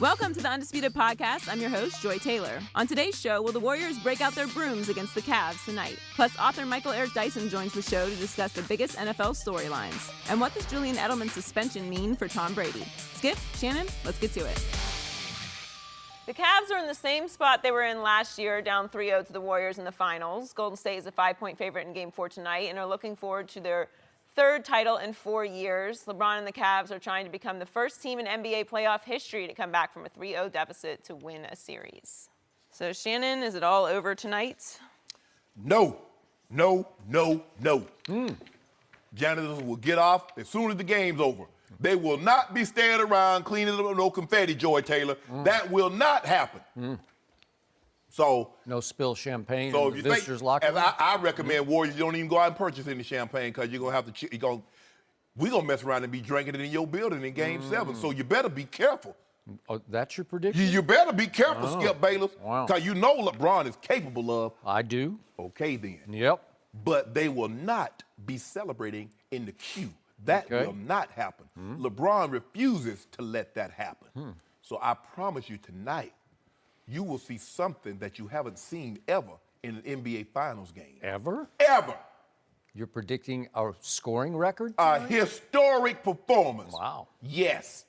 Welcome to the Undisputed Podcast. I'm your host, Joy Taylor. On today's show, will the Warriors break out their brooms against the Cavs tonight? Plus, author Michael Eric Dyson joins the show to discuss the biggest NFL storylines. And what does Julian Edelman's suspension mean for Tom Brady? Skip, Shannon, let's get to it. The Cavs are in the same spot they were in last year, down 3-0 to the Warriors in the finals. Golden State is a 5-point favorite in Game 4 tonight and are looking forward to their third title in 4 years. LeBron and the Cavs are trying to become the first team in NBA playoff history to come back from a 3-0 deficit to win a series. So, Shannon, is it all over tonight? No. Janitors will get off as soon as the game's over. They will not be standing around cleaning up no confetti, Joy Taylor. That will not happen. So no spill champagne so in the visitors' locker room? I recommend Warriors, you don't even go out and purchase any champagne because you're going to have to, we're going to mess around and be drinking it in your building in Game 7. So you better be careful. Oh, that's your prediction? You better be careful, Skip Bayless, Wow. because you know LeBron is capable of. I do. Okay, then. Yep. But they will not be celebrating in the queue. That Okay. will not happen. LeBron refuses to let that happen. So I promise you tonight, you will see something that you haven't seen ever in an NBA Finals game. Ever? Ever. You're predicting a scoring record? A historic performance. Wow. Yes.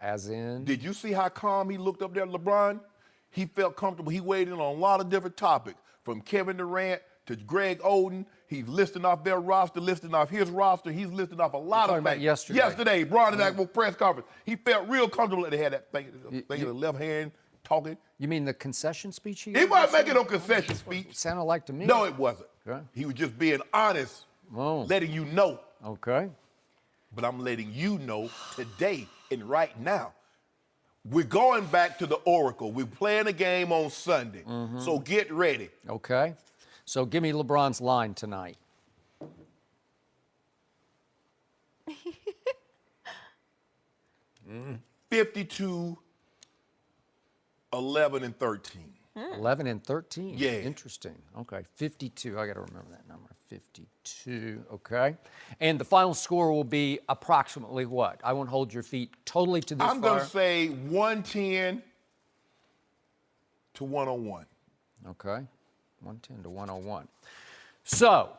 As in? Did you see how calm he looked up there, LeBron? He felt comfortable. He weighed in on a lot of different topics, from Kevin Durant to Greg Oden. He's listing off their roster, listing off his roster. He's listing off a lot of things. About yesterday. Yesterday, brought it back with press conference. He felt real comfortable that they had that thing in the left hand talking. You mean the concession speech he He gave wasn't yesterday? making no concession speech. Sounded like to me. No, it wasn't. Okay. He was just being honest, letting you know. Okay. But I'm letting you know today and right now. We're going back to the Oracle. We're playing a game on Sunday. So get ready. Okay. So give me LeBron's line tonight. 52, 11, and 13. 11 and 13? Yeah. Interesting. Okay. 52. I got to remember that number. 52. Okay. And the final score will be approximately what? I won't hold your feet totally to this I'm going to say 110 to 101. Okay. 110 to 101. So,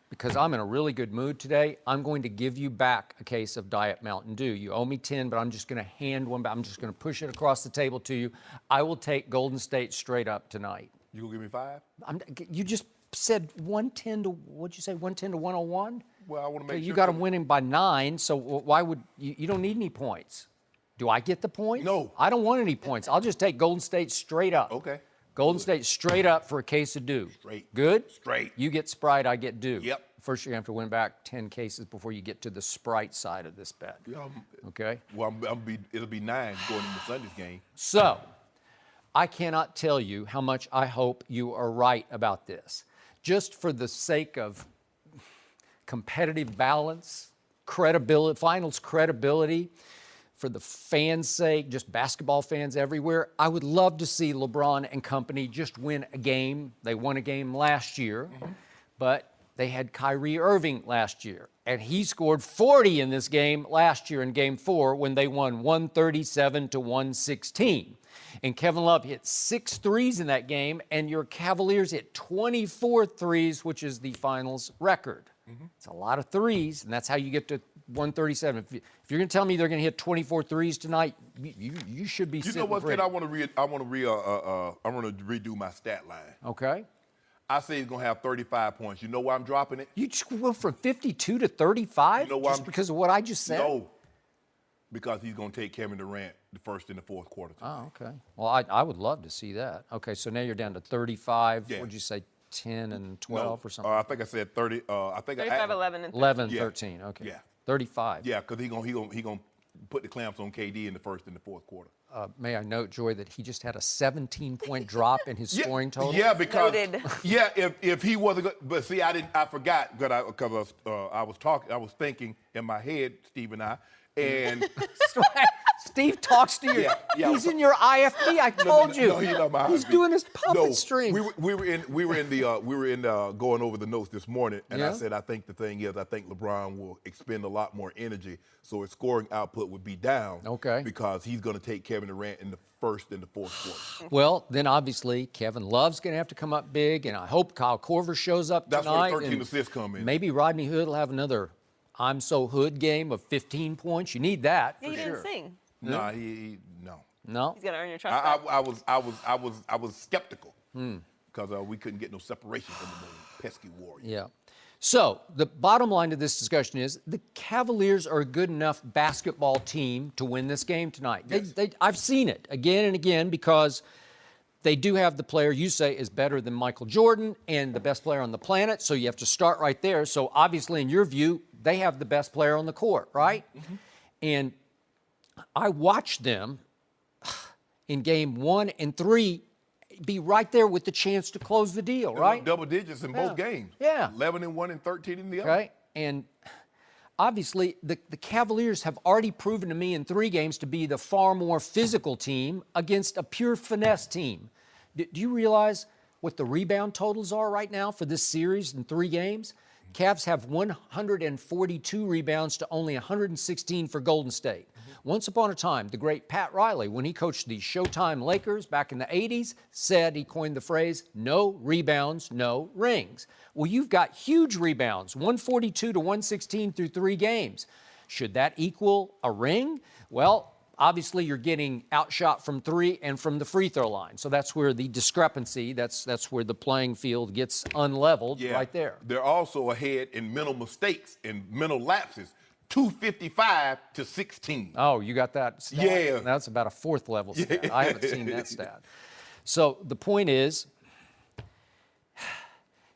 because I'm in a really good mood today, I'm going to give you back a case of Diet Mountain Dew. You owe me 10, but I'm just going to hand one back. I'm just going to push it across the table to you. I will take Golden State straight up tonight. You going to give me 5? You just said 110 to, what'd you say, 110 to 101? Well, I want to make sure. You got them winning by 9, so why would, you don't need any points. Do I get the points? No. I don't want any points. I'll just take Golden State straight up. Okay. Golden State straight up for a case of Dew. Straight. Good? Straight. You get Sprite, I get Dew. Yep. First, you're going to have to win back 10 cases before you get to the Sprite side of this bet. Yeah, Okay? well, it'll be 9 going into Sunday's game. So, I cannot tell you how much I hope you are right about this. Just for the sake of competitive balance, credibility, finals credibility, for the fans' sake, just basketball fans everywhere, I would love to see LeBron and company just win a game. They won a game last year, but they had Kyrie Irving last year, and he scored 40 in this game last year in Game 4 when they won 137 to 116. And Kevin Love hit 6 threes in that game, and your Cavaliers hit 24 threes, which is the finals record. It's a lot of threes, and that's how you get to 137. If you're going to tell me they're going to hit 24 threes tonight, you should be sitting You know what, pretty. kid? I want to redo my stat line. Okay. I say he's going to have 35 points. You know why I'm dropping it? You just went from 52 to 35 You know why just because of what I just said? No, because he's going to take Kevin Durant the first in the fourth quarter. Oh, okay. Well, I would love to see that. Okay, so now you're down to 35. Yeah. What'd you say, 10 and 12 or something? I think I said 30. I think 35, 11, and 13. 11, Yeah. 13. Okay. Yeah. 35. Yeah, because he gonna put the clamps on KD in the first and the fourth quarter. May I note, Joy, that he just had a 17-point drop in his scoring total? Yeah, because Noted. yeah, if he wasn't, but see, I forgot because I was thinking in my head, Steve and I, and Steve talks to you. Yeah. He's in your IFB. I told you. No, he's not my He's IFB. doing his puppet No, string. we were in going over the notes this morning, and I Yeah. said I think the thing is I think LeBron will expend a lot more energy, so his scoring output would be down. Okay. Because he's going to take Kevin Durant in the first and the fourth quarter. Well, then obviously Kevin Love's going to have to come up big, and I hope Kyle Korver shows up That's tonight. where the 13 and assists come in. Maybe Rodney Hood will have another I'm so Hood game of 15 points. You need that Yeah, for he sure. didn't sing. Nah, he no. No. He's got to earn your trust. back. I was skeptical because we couldn't get no separation from the pesky Warriors. Yeah. So the bottom line to this discussion is the Cavaliers are a good enough basketball team to win this game tonight. Yes. I've seen it again and again because they do have the player you say is better than Michael Jordan and the best player on the planet. So you have to start right there. So obviously, in your view, they have the best player on the court, right? Mm-hmm. And I watched them in game 1 and 3 be right there with the chance to close the deal, They right? went double digits in both games. Yeah. 11-1 and 13 in the other. Okay. And obviously, the Cavaliers have already proven to me in 3 games to be the far more physical team against a pure finesse team. Do you realize what the rebound totals are right now for this series in 3 games? Cavs have 142 rebounds to only 116 for Golden State. Once upon a time, the great Pat Riley, when he coached the Showtime Lakers back in the 80s, said, he coined the phrase, no rebounds, no rings. Well, you've got huge rebounds, 142 to 116 through 3 games. Should that equal a ring? Well, obviously you're getting outshot from 3 and from the free throw line. So that's where the discrepancy, that's where the playing field gets unleveled right there. They're also ahead in mental mistakes and mental lapses. 255 to 16. Oh, you got that stat? Yeah. That's about a 4th level stat. I haven't seen that stat. So the point is,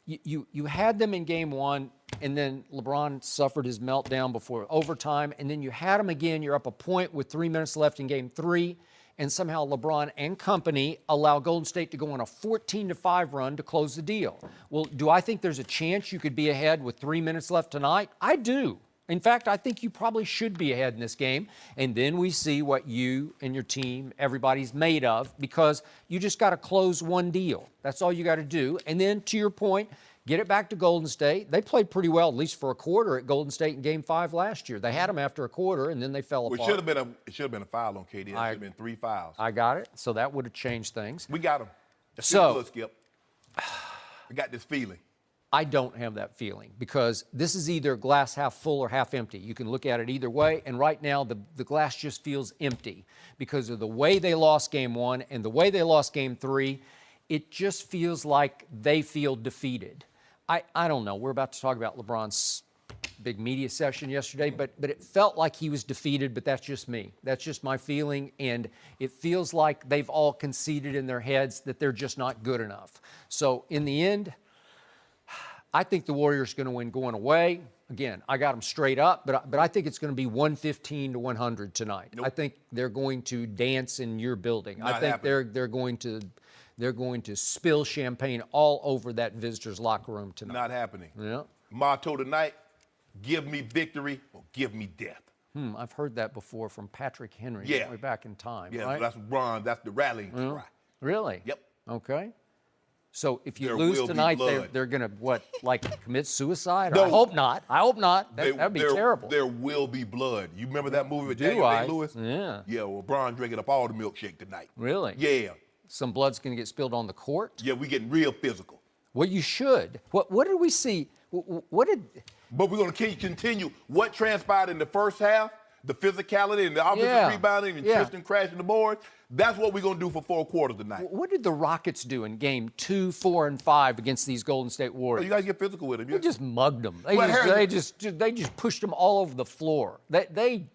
you had them in game 1, and then LeBron suffered his meltdown before overtime, and then you had him again. You're up a point with 3 minutes left in game 3, and somehow LeBron and company allow Golden State to go on a 14-5 run to close the deal. Well, do I think there's a chance you could be ahead with 3 minutes left tonight? I do. In fact, I think you probably should be ahead in this game, and then we see what you and your team, everybody's made of, because you just got to close one deal. That's all you got to do. And then, to your point, get it back to Golden State. They played pretty well, at least for a quarter, at Golden State in Game 5 last year. They had them after a quarter, and then they fell apart. It should have been a foul on KD. It should have been 3 fouls. I got it. So that would have changed things. We got him. So, Skip. I got this feeling. I don't have that feeling because this is either glass half full or half empty. You can look at it either way, and right now the glass just feels empty because of the way they lost game 1 and the way they lost game 3. It just feels like they feel defeated. I don't know. We're about to talk about LeBron's big media session yesterday, but it felt like he was defeated, but that's just me. That's just my feeling, and it feels like they've all conceded in their heads that they're just not good enough. So in the end, I think the Warriors are going to win going away. Again, I got them straight up, but I think it's going to be 115 to 100 tonight. Nope. I think they're going to dance in your building. Not I think happening. they're going to spill champagne all over that visitors' locker room tonight. Not happening. Yeah. Motto tonight: give me victory or give me death. I've heard that before from Patrick Henry. Yeah. Way back in time. Yeah, right? that's LeBron. That's the rallying cry. Really? Yep. Okay. So if you There lose will be tonight, blood. they're going to, what, like commit suicide? No. I hope not. I hope not. That'd be terrible. There will be blood. You remember that movie with Do Daniel I? Day-Lewis? Yeah. Yeah, well, LeBron drinking up all the milkshake tonight. Really? Yeah. Some blood's going to get spilled on the court? Yeah, we getting real physical. Well, you should. What did we see? What did... But we're going to continue what transpired in the first half, the physicality and the offensive rebounding and Tristan crashing the board. That's what we're going to do for 4 quarters tonight. What did the Rockets do in game 2, 4, and 5 against these Golden State Well, Warriors? you got to get physical with them. They just mugged them. Well, They just pushed them all over the floor. They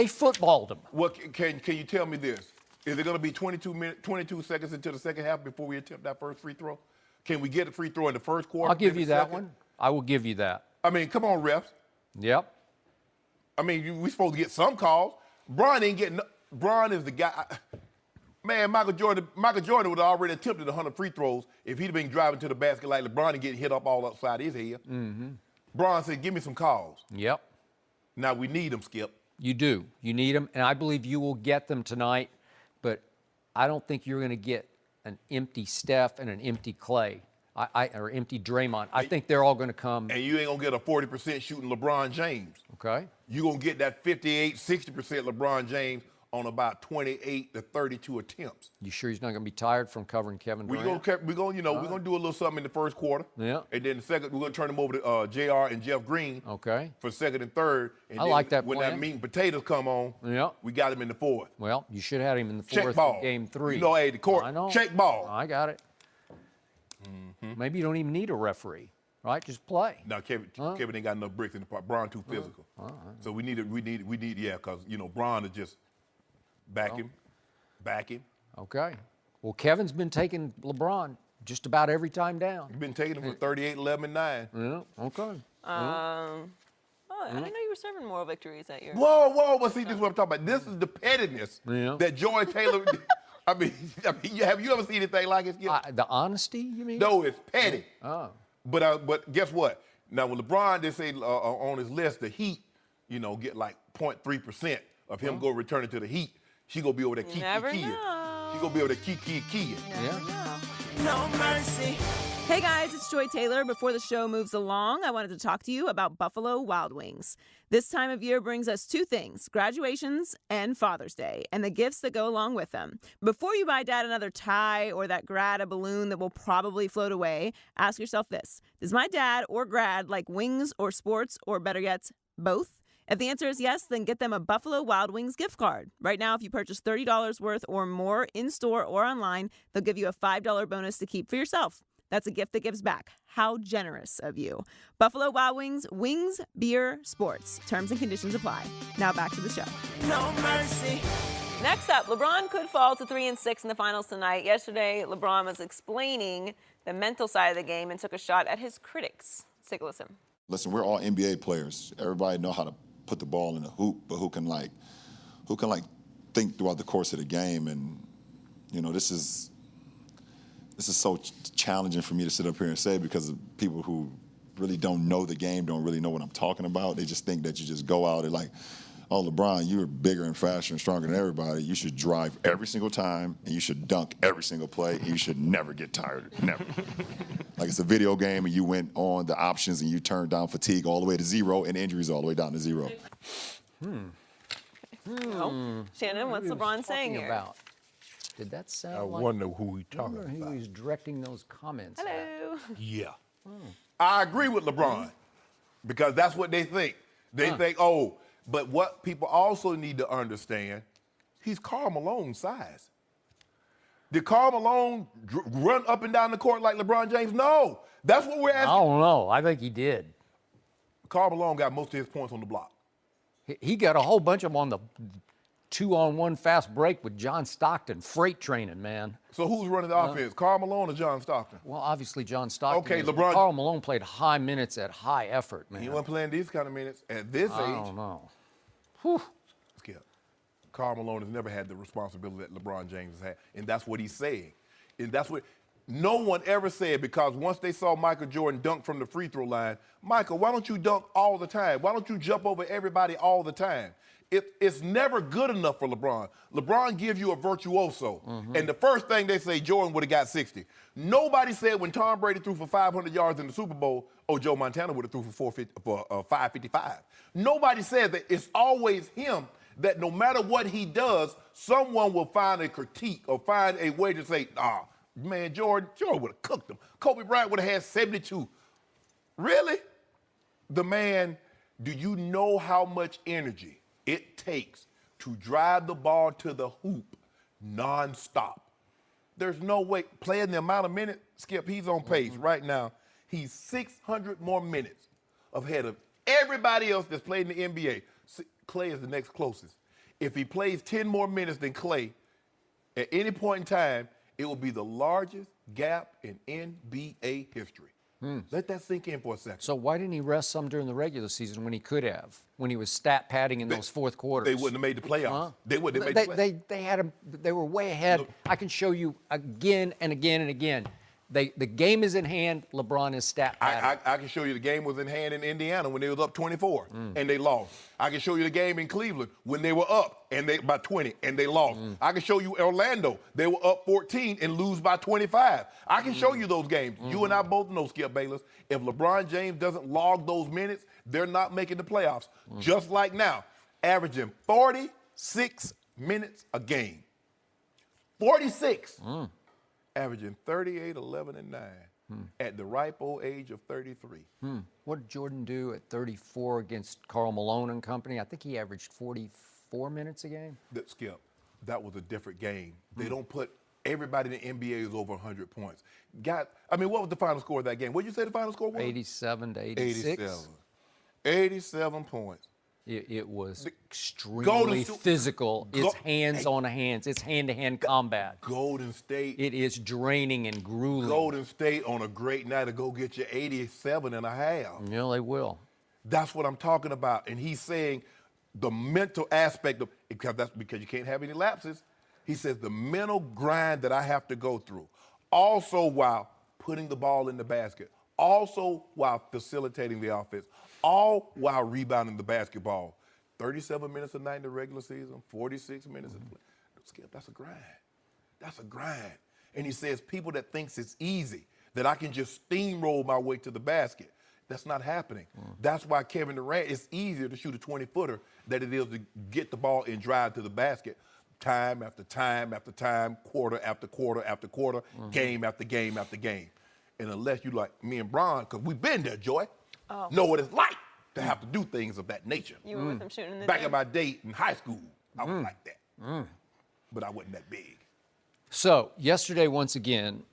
footballed them. Well, can you tell me this? Is it going to be 22 seconds into the second half before we attempt that first free throw? Can we get a free throw in the first quarter? I'll give you that second? one. I will give you that. I mean, come on, refs. Yep. I mean, we supposed to get some calls. Bron ain't getting. Bron is the guy. Man, Michael Jordan would have already attempted 100 free throws if he'd been driving to the basket like LeBron and getting hit up all upside his head. Mm-hmm. Bron said, "Give me some calls." Yep. Now we need them, Skip. You do. You need them, and I believe you will get them tonight, but I don't think you're going to get an empty Steph and an empty Clay. Or empty Draymond. I think they're all going to come. And you ain't going to get a 40% shooting LeBron James. Okay. You're going to get that 58, 60% LeBron James on about 28 to 32 attempts. You sure he's not going to be tired from covering Kevin Durant? We're going to do a little something in the first quarter. Yeah. And then the second, we're going to turn them over to JR and Jeff Green. Okay. For second and third. And I then like that when plan. that meat and potatoes come on, we got him in the fourth. Well, you should have had him in the Check fourth ball. of game 3. You know, hey, the court, I know. check ball. I got it. Maybe you don't even need a referee, right? Just play. Now, Kevin ain't got enough bricks in the part. Bron too physical. So we need, because, Bron is just back him. Okay. Well, Kevin's been taking LeBron just about every time down. He's been taking him for 38, 11, and 9. Yeah, okay. I didn't know you were serving moral victories that year. Whoa. Well, see, this is what I'm talking about. This is the pettiness that Joy Taylor, I mean, have you ever seen anything like it? The honesty, you mean? No, it's petty. Oh. But guess what? Now, when LeBron, they say on his list, the Heat, get like 0.3% of him go returning to the Heat. She gonna be over there key. She gonna be over there key. Yeah. No mercy. Hey guys, it's Joy Taylor. Before the show moves along, I wanted to talk to you about Buffalo Wild Wings. This time of year brings us 2 things, graduations and Father's Day, and the gifts that go along with them. Before you buy Dad another tie or that grad a balloon that will probably float away, ask yourself this. Does my dad or grad like wings or sports, or better yet, both? If the answer is yes, then get them a Buffalo Wild Wings gift card. Right now, if you purchase $30 worth or more in-store or online, they'll give you a $5 bonus to keep for yourself. That's a gift that gives back. How generous of you. Buffalo Wild Wings, wings, beer, sports. Terms and conditions apply. Now back to the show. No mercy. Next up, LeBron could fall to 3-6 in the finals tonight. Yesterday, LeBron was explaining the mental side of the game and took a shot at his critics. Let's take a listen. Listen, we're all NBA players. Everybody know how to put the ball in the hoop, but who can think throughout the course of the game. And this is so challenging for me to sit up here and say, because of people who really don't know the game, don't really know what I'm talking about. They just think that you just go out and like, oh, LeBron, you're bigger and faster and stronger than everybody. You should drive every single time, and you should dunk every single play, and you should never get tired, never. Like it's a video game, and you went on the options, and you turned down fatigue all the way to 0 and injuries all the way down to 0. Shannon, what's LeBron saying here? About? Did that sound I like... wonder who he talking I wonder about. who he's directing those comments at. Hello. Yeah. I agree with LeBron because that's what they think. They think, but what people also need to understand, he's Karl Malone's size. Did Karl Malone run up and down the court like LeBron James? No. That's what we're asking. I don't know. I think he did. Karl Malone got most of his points on the block. He got a whole bunch of them on the 2-on-1 fast break with John Stockton, freight training, man. So who's running the offense, Karl Malone or John Stockton? Well, obviously John Stockton. Okay, is. LeBron. Karl Malone played high minutes at high effort, man. He wasn't playing these kind of minutes at this age. I don't know. Whew. Skip. Karl Malone has never had the responsibility that LeBron James has had, and that's what he's saying. And that's what no one ever said, because once they saw Michael Jordan dunk from the free throw line, Michael, why don't you dunk all the time? Why don't you jump over everybody all the time? It's never good enough for LeBron. LeBron gives you a virtuoso. And the first thing they say, Jordan would have got 60. Nobody said when Tom Brady threw for 500 yards in the Super Bowl, Joe Montana would have threw for 555. Nobody said that. It's always him that no matter what he does, someone will find a critique or find a way to say, man, Jordan would have cooked him. Kobe Bryant would have had 72. Really? The man, do you know how much energy it takes to drive the ball to the hoop nonstop? There's no way. Playing the amount of minutes, Skip, he's on pace right now. He's 600 more minutes ahead of everybody else that's played in the NBA. Clay is the next closest. If he plays 10 more minutes than Clay, at any point in time, it will be the largest gap in NBA history. Let that sink in for a second. So why didn't he rest some during the regular season when he could have? When he was stat padding in those fourth quarters? They wouldn't have made the playoffs. They wouldn't have made the playoffs. They had him. They were way ahead. I can show you again and again and again. The game is in hand. LeBron is stat pattern. I can show you the game was in hand in Indiana when they was up 24 and they lost. I can show you the game in Cleveland when they were up and they by 20 and they lost. I can show you Orlando. They were up 14 and lose by 25. I can show you those games. You and I both know, Skip Bayless, if LeBron James doesn't log those minutes, they're not making the playoffs. Just like now, averaging 46 minutes a game. 46. Averaging 38, 11, and 9 at the ripe old age of 33. What did Jordan do at 34 against Karl Malone and company? I think he averaged 44 minutes a game. Skip, that was a different game. They don't put everybody in the NBA is over 100 points. What was the final score of that game? What did you say the final score was? 87 to 86. 87 points. It was extremely physical. It's hands on hands. It's hand-to-hand combat. Golden State. It is draining and grueling. Golden State on a great night to go get you 87 and a half. Yeah, they will. That's what I'm talking about. And he's saying the mental aspect of that's because you can't have any lapses. He says the mental grind that I have to go through. Also while putting the ball in the basket. Also while facilitating the offense. All while rebounding the basketball. 37 minutes a night in the regular season, 46 minutes. Skip, that's a grind. That's a grind. And he says people that thinks it's easy, that I can just steamroll my way to the basket. That's not happening. That's why Kevin Durant, it's easier to shoot a 20-footer than it is to get the ball and drive to the basket time after time after time, quarter after quarter after quarter, game after game after game. And unless you like me and Bron, because we've been there, Joy, know what it's like to have to do things of that nature. You were with him shooting in the Back gym? in my day in high school, I was like that. But I wasn't that big. So, yesterday, once again,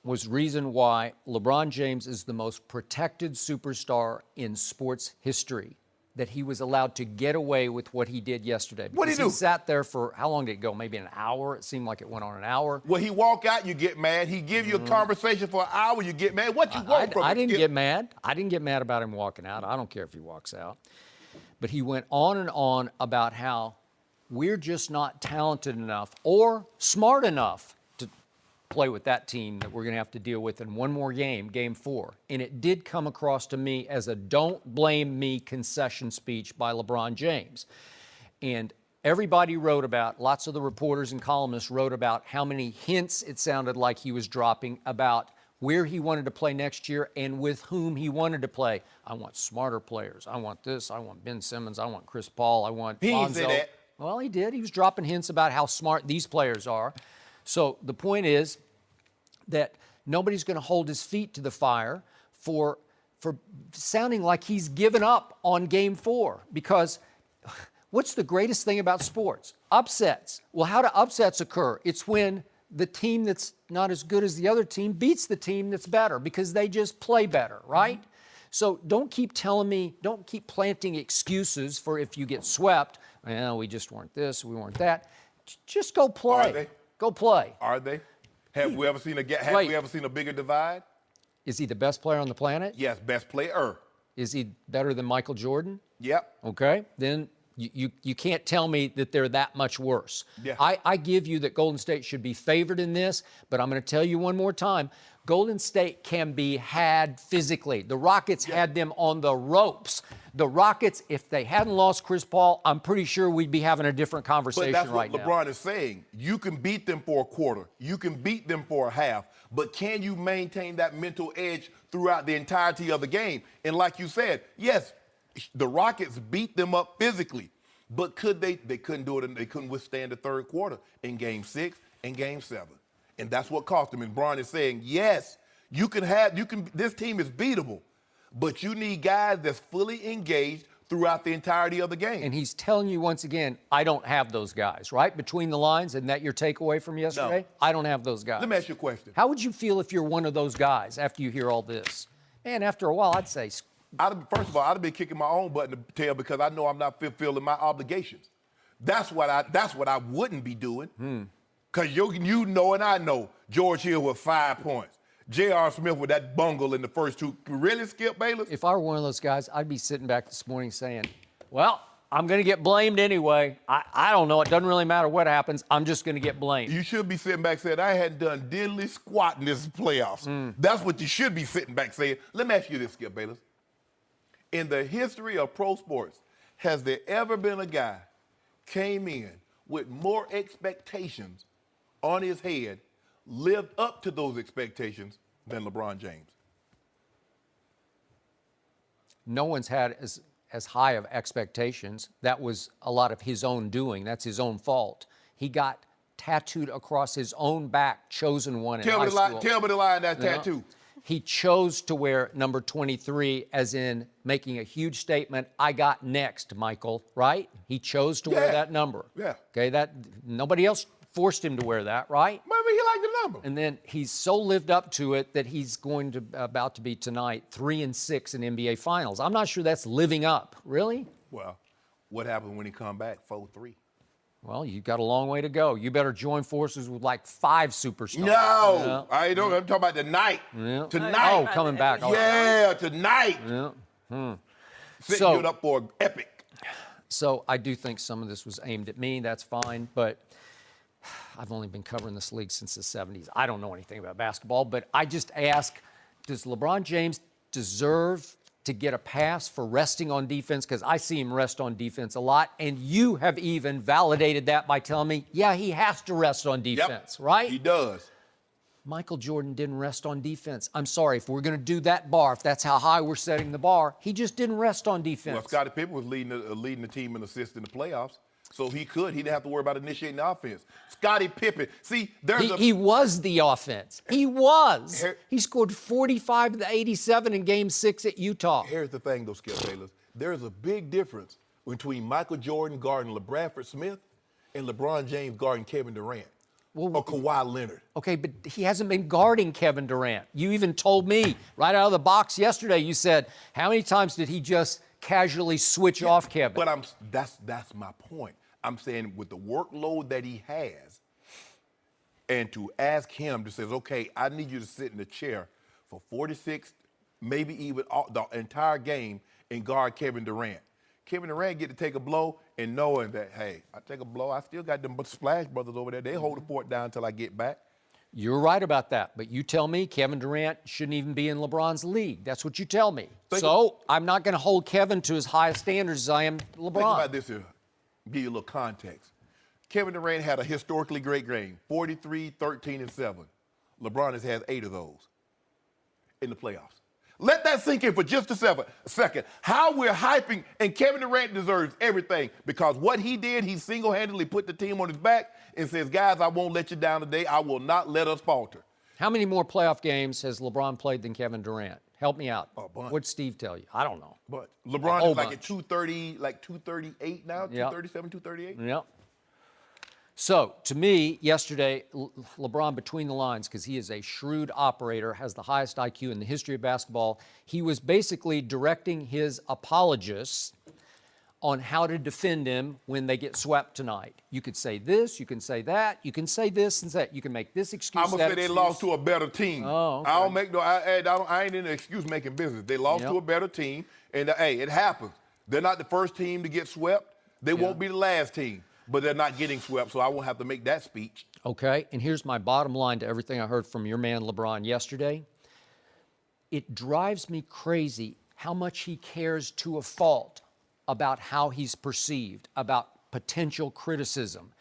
was reason why LeBron James is the most protected superstar in sports history, that he was allowed to get away with what he did yesterday. What'd he do? He sat there for, how long did it go? Maybe an hour? It seemed like it went on an hour. Well, he walk out, you get mad. He give you a conversation for an hour, you get mad. What you want from him? I didn't get mad. I didn't get mad about him walking out. I don't care if he walks out. But he went on and on about how we're just not talented enough or smart enough to play with that team that we're going to have to deal with in one more game, game 4. And it did come across to me as a don't blame me concession speech by LeBron James. And everybody wrote about, lots of the reporters and columnists wrote about how many hints it sounded like he was dropping about where he wanted to play next year and with whom he wanted to play. I want smarter players. I want this. I want Ben Simmons. I want Chris Paul. I want He Lonzo. didn't say that. Well, he did. He was dropping hints about how smart these players are. So the point is that nobody's going to hold his feet to the fire for sounding like he's given up on Game 4. Because what's the greatest thing about sports? Upsets. Well, how do upsets occur? It's when the team that's not as good as the other team beats the team that's better because they just play better, right? So don't keep telling me, don't keep planting excuses for if you get swept. Well, we just weren't this, we weren't that. Just go play. Are they? Go play. Are they? Have we ever seen a bigger divide? Is he the best player on the planet? Yes, best player. Is he better than Michael Jordan? Yep. Okay, then you can't tell me that they're that much worse. Yeah. I give you that Golden State should be favored in this, but I'm going to tell you one more time, Golden State can be had physically. The Rockets had them on the ropes. The Rockets, if they hadn't lost Chris Paul, I'm pretty sure we'd be having a different conversation right now. But that's what LeBron is saying. You can beat them for a quarter. You can beat them for a half. But can you maintain that mental edge throughout the entirety of the game? And like you said, yes, the Rockets beat them up physically. But could they? They couldn't do it, and they couldn't withstand the third quarter in Game 6 and Game 7. And that's what cost them. And Bron is saying, yes, this team is beatable, but you need guys that's fully engaged throughout the entirety of the game. And he's telling you once again, I don't have those guys, right? Between the lines, isn't that your takeaway from yesterday? No. I don't have those guys. Let me ask you a question. How would you feel if you're one of those guys after you hear all this? And after a while, I'd say, First of all, I'd have been kicking my own button to tail because I know I'm not fulfilling my obligations. That's what I wouldn't be doing. Because you know and I know George Hill with 5 points. J.R. Smith with that bungle in the first 2. Really, Skip Bayless? if I were one of those guys, I'd be sitting back this morning saying, well, I'm going to get blamed anyway. I don't know. It doesn't really matter what happens. I'm just going to get blamed. You should be sitting back saying, I hadn't done diddly squat in this playoffs. That's what you should be sitting back saying. Let me ask you this, Skip Bayless. In the history of pro sports, has there ever been a guy came in with more expectations on his head, lived up to those expectations than LeBron James? No one's had as high of expectations. That was a lot of his own doing. That's his own fault. He got tattooed across his own back, chosen one in high school. Tell me the lie in that tattoo. He chose to wear number 23 as in making a huge statement, I got next, Michael, right? He chose to wear that number. Yeah. Okay, that nobody else forced him to wear that, right? Maybe he liked the number. And then he's so lived up to it that he's about to be tonight 3-6 in NBA Finals. I'm not sure that's living up. Really? Well, what happens when he come back 4-3? Well, you've got a long way to go. You better join forces with like 5 superstars. No, I don't. I'm talking about tonight. Yeah. Tonight. Oh, coming back. Yeah, tonight. Yeah. Setting you up for an epic. So I do think some of this was aimed at me. That's fine, but I've only been covering this league since the 70s. I don't know anything about basketball, but I just ask, does LeBron James deserve to get a pass for resting on defense? Because I see him rest on defense a lot, and you have even validated that by telling me, yeah, he has to rest on defense, right? He does. Michael Jordan didn't rest on defense. I'm sorry, if we're going to do that bar, if that's how high we're setting the bar, he just didn't rest on defense. Well, Scottie Pippen was leading the team in assists in the playoffs, so he didn't have to worry about initiating the offense. Scottie Pippen, see, he was the offense. He was. He scored 45 to 87 in Game 6 at Utah. Here's the thing, though, Skip Bayless. There's a big difference between Michael Jordan guarding LeBradford Smith and LeBron James guarding Kevin Durant or Kawhi Leonard. Okay, but he hasn't been guarding Kevin Durant. You even told me right out of the box yesterday, you said, how many times did he just casually switch off Kevin? But that's my point. I'm saying with the workload that he has, and to ask him to say, okay, I need you to sit in the chair for 46, maybe even the entire game and guard Kevin Durant. Kevin Durant get to take a blow and knowing that, hey, I take a blow, I still got them Splash Brothers over there. They hold the fort down until I get back. You're right about that, but you tell me Kevin Durant shouldn't even be in LeBron's league. That's what you tell me. I'm not going to hold Kevin to as high standards as I am LeBron. Think about this here. Give you a little context. Kevin Durant had a historically great game, 43, 13, and 7. LeBron has had 8 of those in the playoffs. Let that sink in for just a second. How we're hyping, and Kevin Durant deserves everything because what he did, he single-handedly put the team on his back and says, guys, I won't let you down today. I will not let us falter. How many more playoff games has LeBron played than Kevin Durant? Help me out. A bunch. What'd Steve tell you? I don't know. But LeBron is like at 230, like 238 now, 237, 238. Yep. So, to me, yesterday, LeBron, between the lines, because he is a shrewd operator, has the highest IQ in the history of basketball, he was basically directing his apologists on how to defend him when they get swept tonight. You could say this, you can say that, you can say this and that. You can make this excuse, I'm going to say they lost to a better team. Oh, okay. I ain't in the excuse making business. They lost to a better team, and hey, it happens. They're not the first team to get swept. They won't be the last team. But they're not getting swept, so I won't have to make that speech. Okay, and here's my bottom line to everything I heard from your man LeBron yesterday. It drives me crazy how much he cares to a fault about how he's perceived, about potential criticism.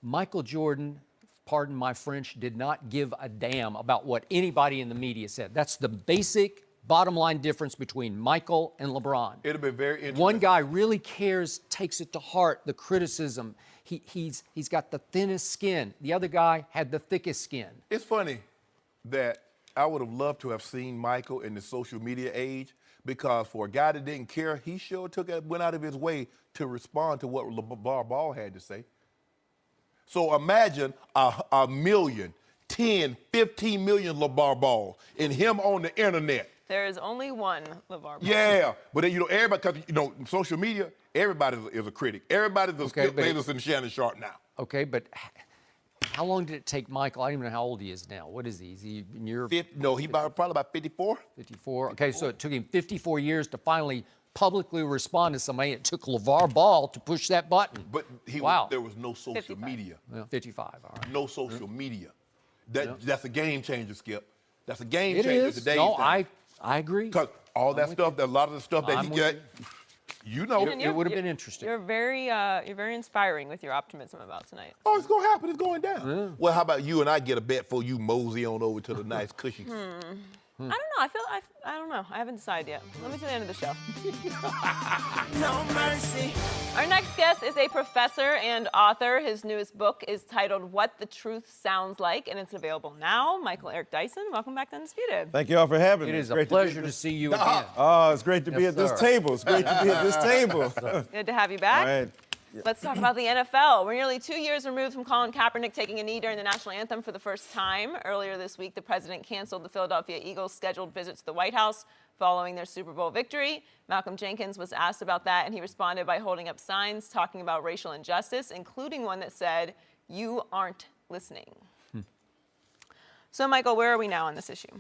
Michael Jordan, pardon my French, did not give a damn about what anybody in the media said. That's the basic bottom line difference between Michael and LeBron. It'll be very interesting. One guy really cares, takes it to heart, the criticism. He's got the thinnest skin. The other guy had the thickest skin. It's funny that I would have loved to have seen Michael in the social media age because for a guy that didn't care, he sure went out of his way to respond to what LeVar Ball had to say. So imagine a million, 10, 15 million LeVar Ball and him on the internet. There is only one LeVar Ball. Yeah, but then, everybody, because, social media, everybody is a critic. Everybody's a Skip Bayless and Shannon Sharp now. Okay, but how long did it take Michael? I don't even know how old he is now. What is he? Is he in your... No, probably about 54. 54. Okay, so it took him 54 years to finally publicly respond to somebody. It took LeVar Ball to push that button. But there was no social 55. media. Yeah, 55, all right. No social media. That's a game changer, Skip. That's a game It changer is. today. No, I agree. Because all that stuff, a lot of the stuff that I'm he with got, you know. It would have been interesting. You're very inspiring with your optimism about tonight. Oh, it's going to happen. It's going down. Yeah. Well, how about you and I get a bet for you mosey on over to the nice cushy. I don't know. I don't know. I haven't decided yet. Let me to the end of the show. No mercy. Our next guest is a professor and author. His newest book is titled What the Truth Sounds Like, and it's available now. Michael Eric Dyson, welcome back to Undisputed. Thank you all for having me. It is It's a pleasure to see you again. Oh, it's great to be Yes, at this sir. table. It's great to be at this table. Good to have you back. All right. Let's talk about the NFL. We're nearly 2 years removed from Colin Kaepernick taking a knee during the national anthem for the first time. Earlier this week, the president canceled the Philadelphia Eagles' scheduled visit to the White House following their Super Bowl victory. Malcolm Jenkins was asked about that, and he responded by holding up signs talking about racial injustice, including one that said, "You aren't listening." So, Michael, where are we now on this issue?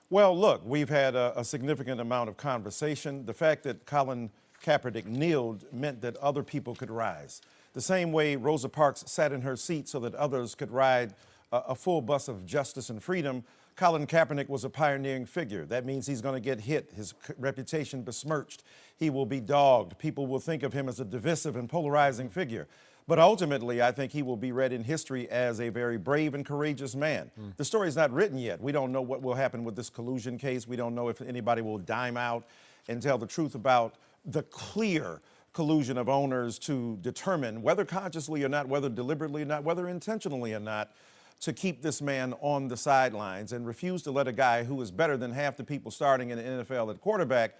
Well, look, we've had a significant amount of conversation. The fact that Colin Kaepernick kneeled meant that other people could rise. The same way Rosa Parks sat in her seat so that others could ride a full bus of justice and freedom, Colin Kaepernick was a pioneering figure. That means he's going to get hit, his reputation besmirched. He will be dogged. People will think of him as a divisive and polarizing figure. But ultimately, I think he will be read in history as a very brave and courageous man. The story's not written yet. We don't know what will happen with this collusion case. We don't know if anybody will dime out and tell the truth about the clear collusion of owners to determine, whether consciously or not, whether deliberately or not, whether intentionally or not, to keep this man on the sidelines and refuse to let a guy who is better than half the people starting in the NFL at quarterback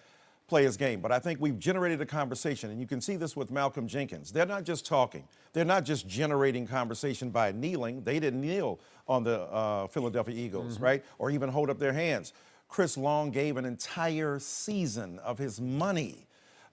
play his game. But I think we've generated a conversation, and you can see this with Malcolm Jenkins. They're not just talking. They're not just generating conversation by kneeling. They didn't kneel on the Philadelphia Eagles, right? Or even hold up their hands. Chris Long gave an entire season of his money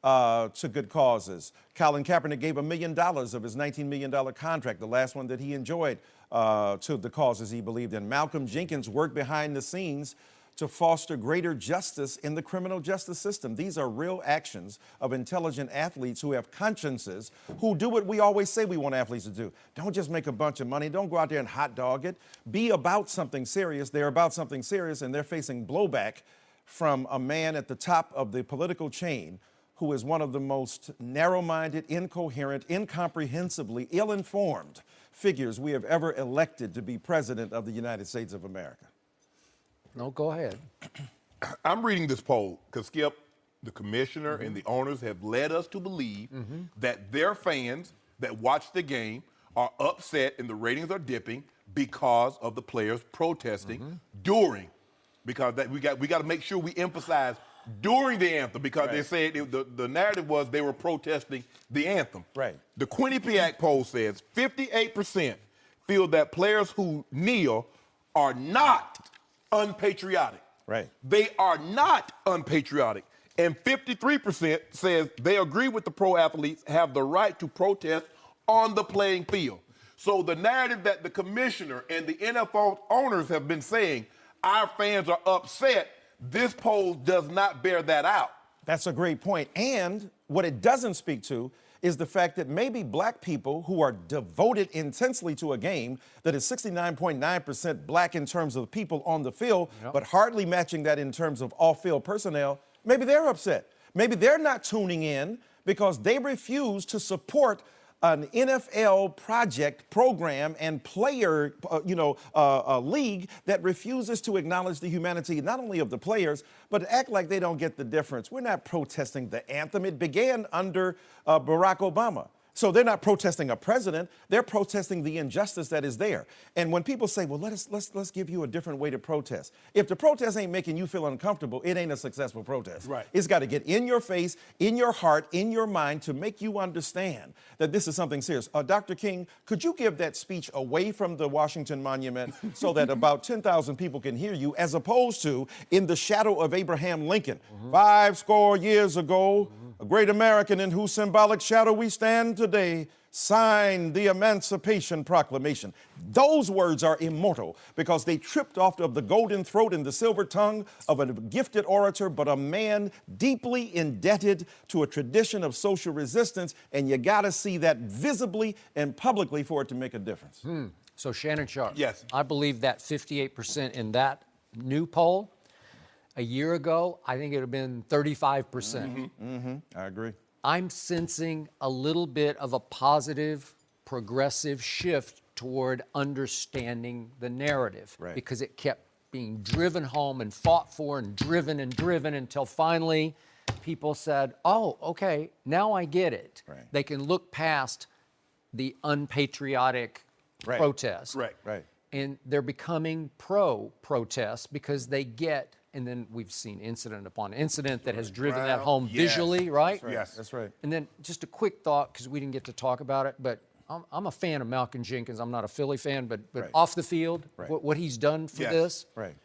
to good causes. Colin Kaepernick gave $1 million of his $19 million contract, the last one that he enjoyed, to the causes he believed in. Malcolm Jenkins worked behind the scenes to foster greater justice in the criminal justice system. These are real actions of intelligent athletes who have consciences, who do what we always say we want athletes to do. Don't just make a bunch of money. Don't go out there and hot dog it. Be about something serious. They're about something serious, and they're facing blowback from a man at the top of the political chain who is one of the most narrow-minded, incoherent, incomprehensibly ill-informed figures we have ever elected to be president of the United States of America. No, go ahead. I'm reading this poll because, Skip, the commissioner and the owners have led us to believe that their fans that watch the game are upset and the ratings are dipping because of the players protesting during. Because we got to make sure we emphasize during the anthem, because they said the narrative was they were protesting the anthem. Right. The Quinnipiac poll says 58% feel that players who kneel are not unpatriotic. Right. They are not unpatriotic. And 53% says they agree with the pro athletes have the right to protest on the playing field. So the narrative that the commissioner and the NFL owners have been saying, our fans are upset, this poll does not bear that out. That's a great point. And what it doesn't speak to is the fact that maybe black people who are devoted intensely to a game that is 69.9% black in terms of people on the field, but hardly matching that in terms of off-field personnel, maybe they're upset. Maybe they're not tuning in because they refuse to support an NFL program and player, a league that refuses to acknowledge the humanity not only of the players, but act like they don't get the difference. We're not protesting the anthem. It began under Barack Obama. So they're not protesting a president, they're protesting the injustice that is there. And when people say, well, let's give you a different way to protest. If the protest ain't making you feel uncomfortable, it ain't a successful protest. Right. It's got to get in your face, in your heart, in your mind to make you understand that this is something serious. Dr. King, could you give that speech away from the Washington Monument so that about 10,000 people can hear you, as opposed to in the shadow of Abraham Lincoln, 5 score years ago, A great American in whose symbolic shadow we stand today signed the Emancipation Proclamation. Those words are immortal because they tripped off of the golden throat and the silver tongue of a gifted orator, but a man deeply indebted to a tradition of social resistance, and you got to see that visibly and publicly for it to make a difference. So Shannon Sharp. Yes. I believe that 58% in that new poll. A year ago, I think it would have been 35%. I agree. I'm sensing a little bit of a positive, progressive shift toward understanding the narrative, Right. because it kept being driven home and fought for and driven until finally people said, oh, okay, now I get it. Right. They can look past the unpatriotic Right. protest. Right. And they're becoming pro-protest because they get, and then we've seen incident upon incident that has driven that home Yes. visually, right? Yes. That's right. And then just a quick thought, because we didn't get to talk about it, but I'm a fan of Malcolm Jenkins. I'm not a Philly fan, but Right. off the field, Right. what he's done for Yes. this, Right.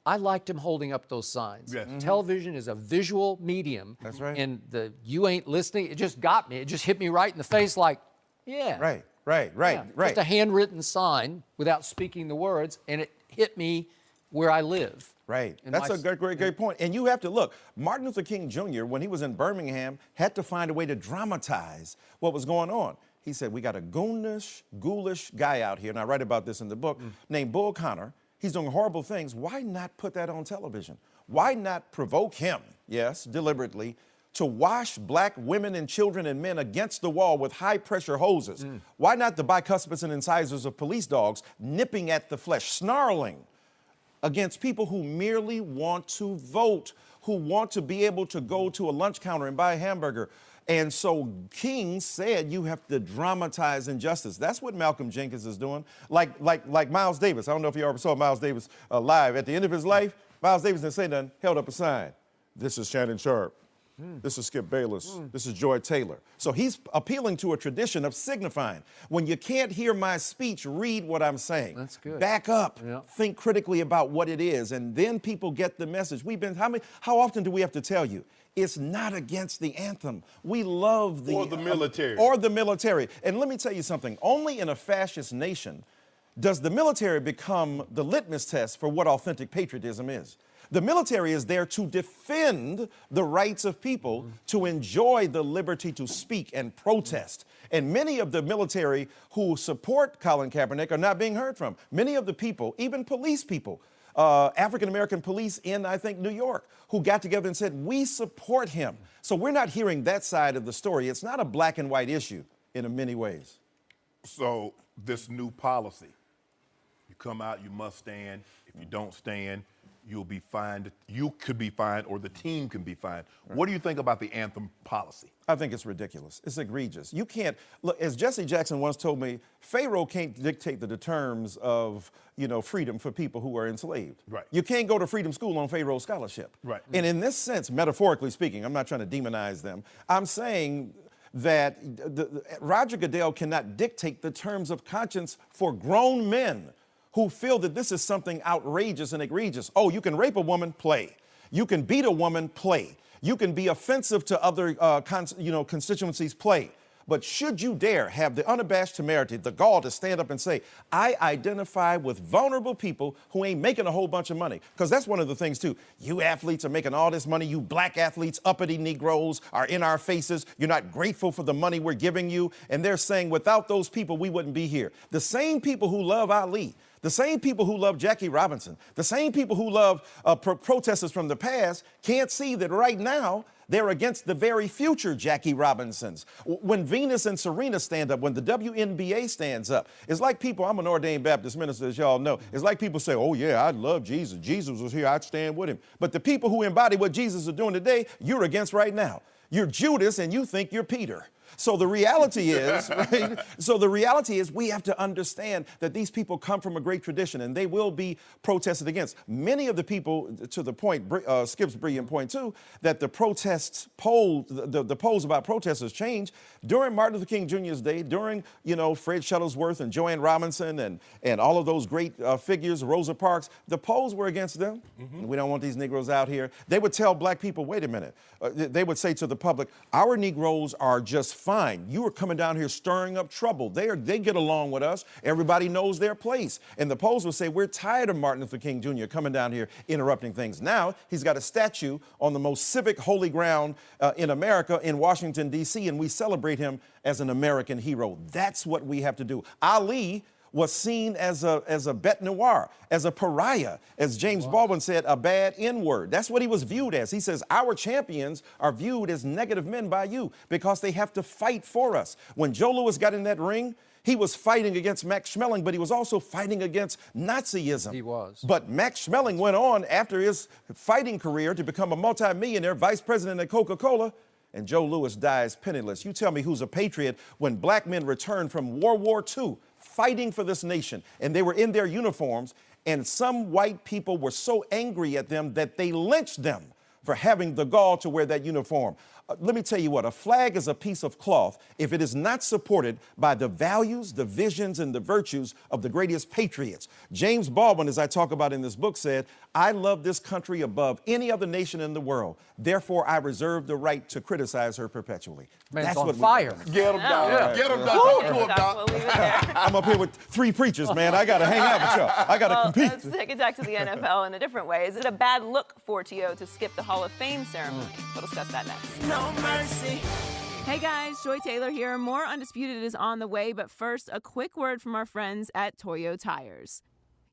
I liked him holding up those signs. Yes. Television is a visual medium. That's right. And the you ain't listening, it just got me. It just hit me right in the face like, yeah. Right. Yeah, just a handwritten sign without speaking the words, and it hit me where I live. Right. In That's my- a great point. And you have to look, Martin Luther King Jr., when he was in Birmingham, had to find a way to dramatize what was going on. He said, we got a ghoulish guy out here, and I write about this in the book, named Bull Connor. He's doing horrible things. Why not put that on television? Why not provoke him, yes, deliberately, to wash black women and children and men against the wall with high-pressure hoses? Why not the bicuspids and incisors of police dogs nipping at the flesh, snarling against people who merely want to vote, who want to be able to go to a lunch counter and buy a hamburger? And so King said you have to dramatize injustice. That's what Malcolm Jenkins is doing. Like Miles Davis. I don't know if you ever saw Miles Davis live. At the end of his life, Miles Davis didn't say nothing, held up a sign. This is Shannon Sharp. This is Skip Bayless. This is Joy Taylor. So he's appealing to a tradition of signifying. When you can't hear my speech, read what I'm saying. That's good. Back up. Yeah. Think critically about what it is, and then people get the message. How often do we have to tell you? It's not against the anthem. We love the... Or the military. Or the military. And let me tell you something. Only in a fascist nation does the military become the litmus test for what authentic patriotism is. The military is there to defend the rights of people to enjoy the liberty to speak and protest. And many of the military who support Colin Kaepernick are not being heard from. Many of the people, even police people, African-American police in, I think, New York, who got together and said, we support him. So we're not hearing that side of the story. It's not a black and white issue in many ways. So this new policy, you come out, you must stand. If you don't stand, you'll be fined. You could be fined, or the team can be fined. Right. What do you think about the anthem policy? I think it's ridiculous. It's egregious. You can't, look, as Jesse Jackson once told me, Pharaoh can't dictate the terms of, freedom for people who are enslaved. Right. You can't go to freedom school on Pharaoh's scholarship. Right. And in this sense, metaphorically speaking, I'm not trying to demonize them, I'm saying that Roger Goodell cannot dictate the terms of conscience for grown men who feel that this is something outrageous and egregious. Oh, you can rape a woman, play. You can beat a woman, play. You can be offensive to other constituencies, play. But should you dare have the unabashed temerity, the gall to stand up and say, I identify with vulnerable people who ain't making a whole bunch of money. Because that's one of the things, too. You athletes are making all this money. You black athletes, uppity Negroes are in our faces. You're not grateful for the money we're giving you. And they're saying, without those people, we wouldn't be here. The same people who love Ali, the same people who love Jackie Robinson, the same people who love protesters from the past can't see that right now they're against the very future Jackie Robinsons. When Venus and Serena stand up, when the WNBA stands up, it's like people, I'm an ordained Baptist minister, as y'all know, it's like people say, oh yeah, I love Jesus. Jesus was here, I'd stand with him. But the people who embody what Jesus is doing today, you're against right now. You're Judas and you think you're Peter. So the reality is, right? So the reality is we have to understand that these people come from a great tradition and they will be protested against. Many of the people, to the point, Skip's brilliant point too, that the protests poll, the polls about protesters changed during Martin Luther King Jr.'s day, during, Fred Shuttlesworth and Joanne Robinson and all of those great figures, Rosa Parks. The polls were against them. We don't want these Negroes out here. They would tell black people, wait a minute. They would say to the public, our Negroes are just fine. You are coming down here stirring up trouble. They get along with us. Everybody knows their place. And the polls would say, we're tired of Martin Luther King Jr. coming down here interrupting things. Now, he's got a statue on the most civic holy ground in America in Washington, D.C., and we celebrate him as an American hero. That's what we have to do. Ali was seen as a bête noire, as a pariah, as James Baldwin said, a bad N-word. That's what he was viewed as. He says, our champions are viewed as negative men by you because they have to fight for us. When Joe Louis got in that ring, he was fighting against Max Schmeling, but he was also fighting against Nazism. He was. But Max Schmeling went on after his fighting career to become a multimillionaire vice president at Coca-Cola, and Joe Louis dies penniless. You tell me who's a patriot when black men returned from World War II fighting for this nation, and they were in their uniforms, and some white people were so angry at them that they lynched them for having the gall to wear that uniform. Let me tell you what, a flag is a piece of cloth if it is not supported by the values, the visions, and the virtues of the greatest patriots. James Baldwin, as I talk about in this book, said, I love this country above any other nation in the world. Therefore, I reserve the right to criticize her perpetually. Man's That's on what fire. Get him down. Yeah. Get him down. Talk to him, We'll Doc. leave it there. I'm up here with 3 preachers, man. I got to hang out with y'all. I got to compete. Let's take it back to the NFL in a different way. Is it a bad look for T.O. to skip the Hall of Fame ceremony? We'll discuss that next. No mercy. Hey guys, Joy Taylor here. More Undisputed is on the way, but first, a quick word from our friends at Toyo Tires.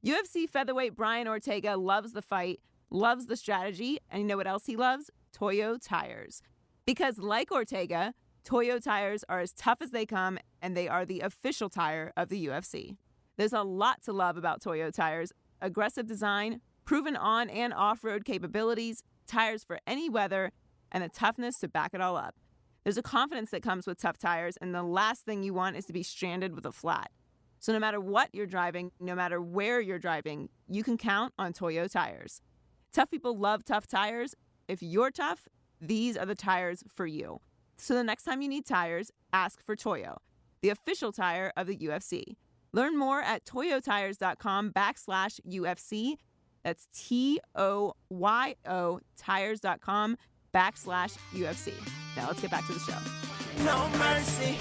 UFC featherweight Brian Ortega loves the fight, loves the strategy, and you know what else he loves? Toyo Tires. Because like Ortega, Toyo Tires are as tough as they come, and they are the official tire of the UFC. There's a lot to love about Toyo Tires. Aggressive design, proven on and off-road capabilities, tires for any weather, and the toughness to back it all up. There's a confidence that comes with tough tires, and the last thing you want is to be stranded with a flat. So no matter what you're driving, no matter where you're driving, you can count on Toyo Tires. Tough people love tough tires. If you're tough, these are the tires for you. So the next time you need tires, ask for Toyo, the official tire of the UFC. Learn more at toyoTires.com/UFC. That's TOYO tires.com/UFC. Now let's get back to the show. No mercy.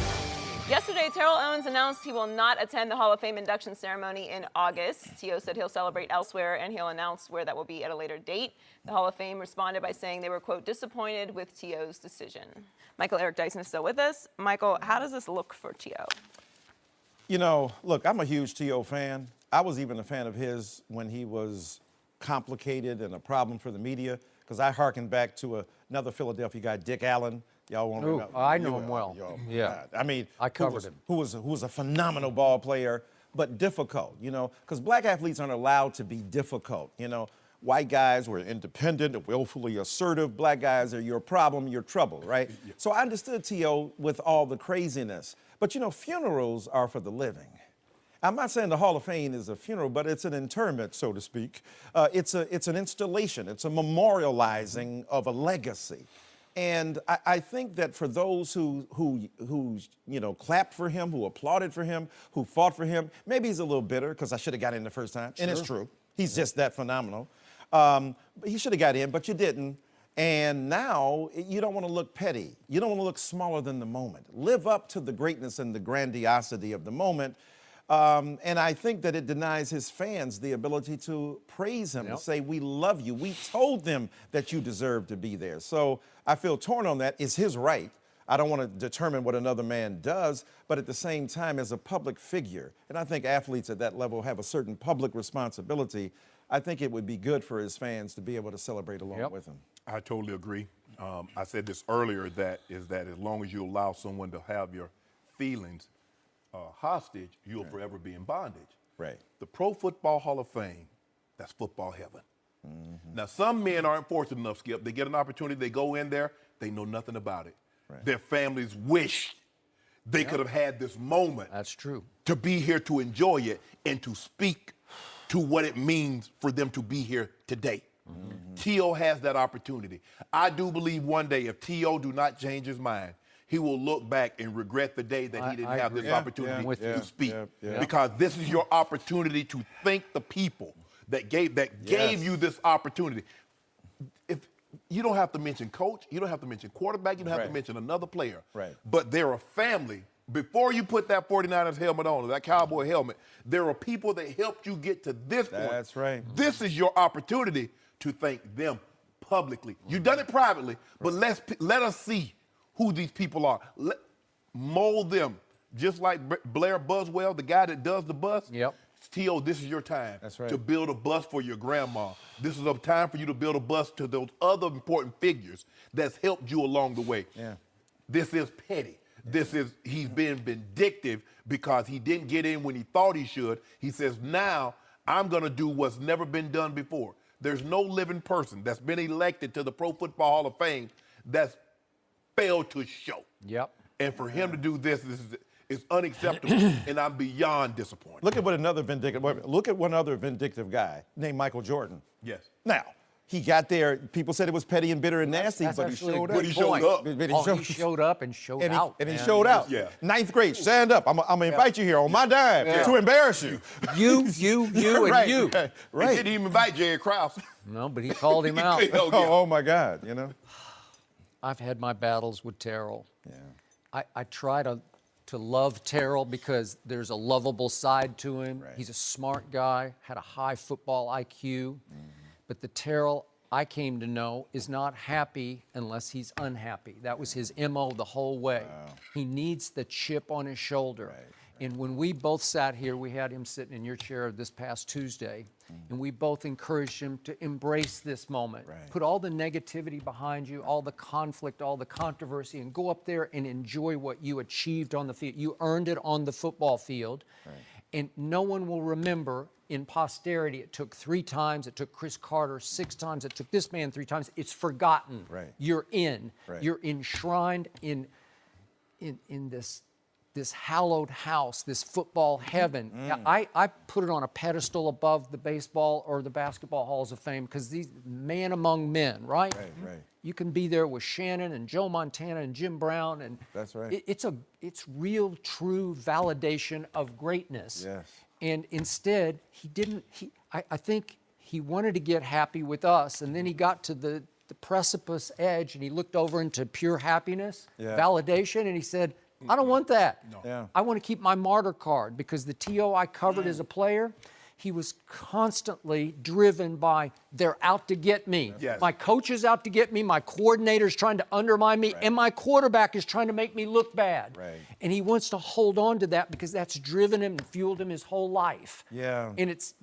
Yesterday, Terrell Owens announced he will not attend the Hall of Fame induction ceremony in August. T.O. said he'll celebrate elsewhere, and he'll announce where that will be at a later date. The Hall of Fame responded by saying they were, quote, disappointed with T.O.'s decision. Michael Eric Dyson is still with us. Michael, how does this look for T.O.? Look, I'm a huge T.O. fan. I was even a fan of his when he was complicated and a problem for the media, because I hearken back to another Philadelphia guy, Dick Allen. Y'all won't remember? I know him well. Yeah. I mean, I covered him. Who was a phenomenal ball player, but difficult, because black athletes aren't allowed to be difficult, White guys were independent and willfully assertive. Black guys are your problem, your trouble, right? Yeah. So I understood T.O. with all the craziness. But, funerals are for the living. I'm not saying the Hall of Fame is a funeral, but it's an interment, so to speak. It's an installation. It's a memorializing of a legacy. And I think that for those who clapped for him, who applauded for him, who fought for him, maybe he's a little bitter because I should have got in the first time. Sure. And it's true. He's just that phenomenal. He should have got in, but you didn't. And now you don't want to look petty. You don't want to look smaller than the moment. Live up to the greatness and the grandiosity of the moment. And I think that it denies his fans the ability to praise him and say, we love you. We told them that you deserve to be there. So I feel torn on that. It's his right. I don't want to determine what another man does, but at the same time, as a public figure, and I think athletes at that level have a certain public responsibility, I think it would be good for his fans to be able to celebrate along with him. I totally agree. I said this earlier, that as long as you allow someone to have your feelings hostage, you'll forever be in bondage. Right. The Pro Football Hall of Fame, that's football heaven. Mm-hmm. Now, some men aren't fortunate enough, Skip. They get an opportunity, they go in there, they know nothing about it. Right. Their families wish they could have had this moment. That's true. To be here to enjoy it and to speak to what it means for them to be here today. T.O. has that opportunity. I do believe one day if T.O. do not change his mind, he will look back and regret the day that he didn't have this opportunity to speak. Because this is your opportunity to thank the people that gave you this opportunity. If you don't have to mention coach, you don't have to mention quarterback, you don't have to mention another player. But they're a family. Before you put that 49ers helmet on, or that Cowboy helmet, there are people that helped you get to this point. That's right. This is your opportunity to thank them publicly. You've done it privately, but let us see who these people are. Mold them, just like Blair Buswell, the guy that does the bus. T.O., this is your time to build a bus for your grandma. This is a time for you to build a bus to those other important figures that's helped you along the way. This is petty. He's been vindictive because he didn't get in when he thought he should. He says, now I'm going to do what's never been done before. There's no living person that's been elected to the Pro Football Hall of Fame that's failed to show. And for him to do this is unacceptable, and I'm beyond disappointed. Look at one other vindictive guy named Michael Jordan. Now, he got there. People said it was petty and bitter and nasty, but he showed up. He showed up. He showed up and showed out. And he showed out. Ninth grade, stand up. I'm going to invite you here on my dime to embarrass you. You, and you. He didn't even invite Jerry Krause. No, but he called him out. Oh, my God, you know. I've had my battles with Terrell. I try to love Terrell because there's a lovable side to him. He's a smart guy, had a high football IQ. But the Terrell I came to know is not happy unless he's unhappy. That was his MO the whole way. He needs the chip on his shoulder. And when we both sat here, we had him sitting in your chair this past Tuesday, and we both encouraged him to embrace this moment. Put all the negativity behind you, all the conflict, all the controversy, and go up there and enjoy what you achieved on the field. You earned it on the football field. And no one will remember in posterity, it took 3 times, it took Chris Carter 6 times, it took this man 3 times. It's forgotten. You're in. You're enshrined in this hallowed house, this football heaven. I put it on a pedestal above the baseball or the basketball halls of fame because these man among men, right? You can be there with Shannon and Joe Montana and Jim Brown, and it's real, true validation of greatness. And instead, he didn't. I think he wanted to get happy with us, and then he got to the precipice edge, and he looked over into pure happiness, validation, and he said, I don't want that. I want to keep my martyr card because the T.O. I covered as a player, he was constantly driven by they're out to get me. My coach is out to get me, my coordinator's trying to undermine me, and my quarterback is trying to make me look bad. And he wants to hold on to that because that's driven him and fueled him his whole life. And it's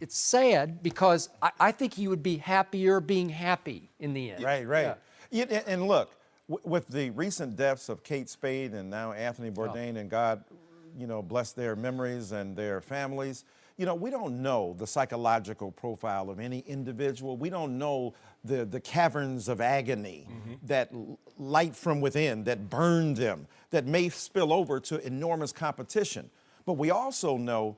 sad because I think he would be happier being happy in the end. And look, with the recent deaths of Kate Spade and now Anthony Bourdain, and God, bless their memories and their families, we don't know the psychological profile of any individual. We don't know the caverns of agony that light from within, that burn them, that may spill over to enormous competition. But we also know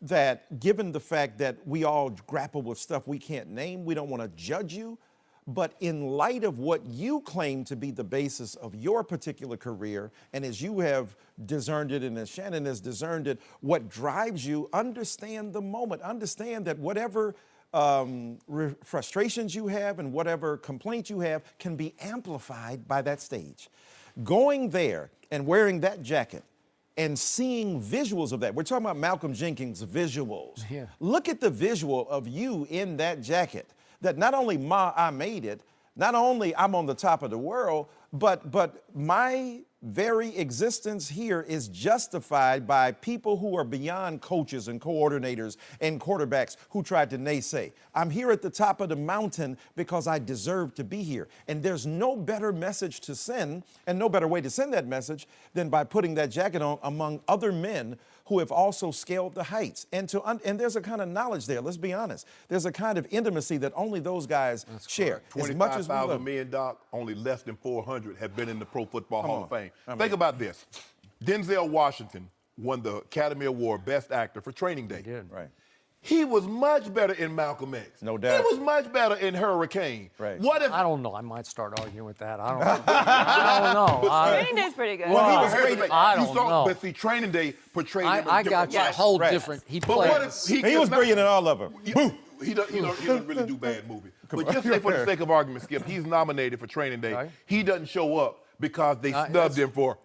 that given the fact that we all grapple with stuff we can't name, we don't want to judge you. But in light of what you claim to be the basis of your particular career, and as you have discerned it and as Shannon has discerned it, what drives you, understand the moment. Understand that whatever frustrations you have and whatever complaints you have can be amplified by that stage. Going there and wearing that jacket and seeing visuals of that. We're talking about Malcolm Jenkins' visuals. Look at the visual of you in that jacket. That not only I made it, not only I'm on the top of the world, but my very existence here is justified by people who are beyond coaches and coordinators and quarterbacks who tried to naysay. I'm here at the top of the mountain because I deserve to be here. And there's no better message to send and no better way to send that message than by putting that jacket on among other men who have also scaled the heights. And there's a kind of knowledge there, let's be honest. There's a kind of intimacy that only those guys share. 25,000 men, Doc, only less than 400 have been in the Pro Football Hall of Fame. Think about this. Denzel Washington won the Academy Award Best Actor for Training Day. He did. Right. He was much better in Malcolm X. No doubt. He was much better in Hurricane. Right. What if? I don't know. I might start arguing with that. I don't know. I don't know. Training Day's pretty good. Well, he Well, was great. I You don't saw, know. but see, Training Day portrayed him in a I different got you. light. A whole Right. different. He But what played. if He was brilliant in all of them. He doesn't really do bad movies. But just say for the sake of argument, Skip, he's nominated for Training Day. Right. He doesn't show up because they snubbed him for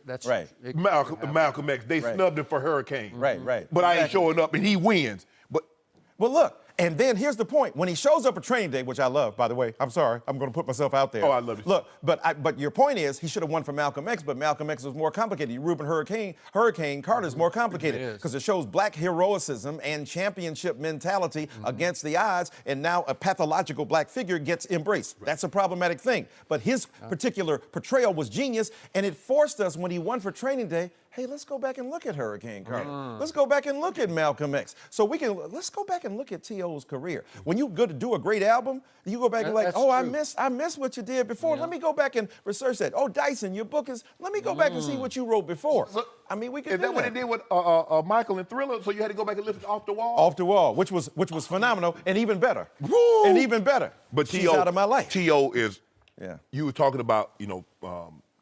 That's Right. Malcolm X. They Right. snubbed him for Hurricane. Right, right. But I ain't Exactly. showing up, and he wins. But Well, look, and then here's the point. When he shows up at Training Day, which I love, by the way, I'm sorry, I'm going to put myself out there. Oh, I love it. Look, but your point is he should have won for Malcolm X, but Malcolm X was more complicated. Reuben Hurricane Carter's more complicated It is. because it shows black heroism and championship mentality against the odds, and now a pathological black figure gets embraced. That's a problematic thing. But his particular portrayal was genius, and it forced us when he won for Training Day. Hey, let's go back and look at Hurricane Carter. Let's go back and look at Malcolm X. So let's go back and look at T.O.'s career. When you go to do a great album, you go back and like, That's oh, I true. miss what you did before. Let me go back and research that. Oh, Dyson, your book is, let me go back and see what you wrote before. So, I mean, we could is do that what they did with Michael and Thriller? So you had to go back and listen to Off the Wall? Off the Wall, which was phenomenal and even better. Woo! And even better. But She's T.O. out of my life. T.O. is, Yeah. you were talking about,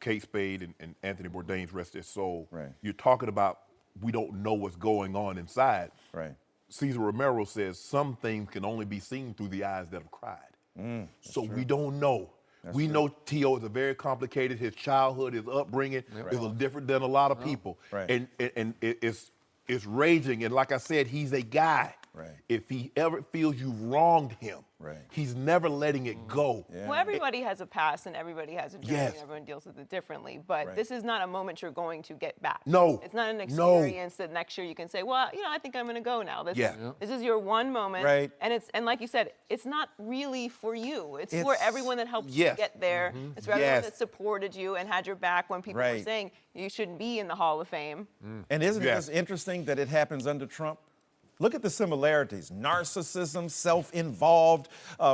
Kate Spade and Anthony Bourdain's Rest His Soul. Right. You're talking about we don't know what's going on inside. Right. Cesar Romero says some things can only be seen through the eyes that have cried. So we don't know. We know T.O. is a very complicated, his childhood, his upbringing is different than a lot of people. Right. And it's raging. And like I said, he's a guy. Right. If he ever feels you wronged him, Right. he's never letting it go. Yeah. Well, everybody has a past and everybody has a journey Yes. and everyone deals with it differently. But Right. this is not a moment you're going to get back. No. It's not an No. experience that next year you can say, well, I think I'm going to go now. This is your one moment. Right. And like you said, it's not really for you. It's for It's- everyone that helped Yes. you get there. It's for everyone Yes. that supported you and had your back when people were Right. saying you shouldn't be in the Hall of Fame. And isn't Yeah. this interesting that it happens under Trump? Look at the similarities: narcissism, self-involved,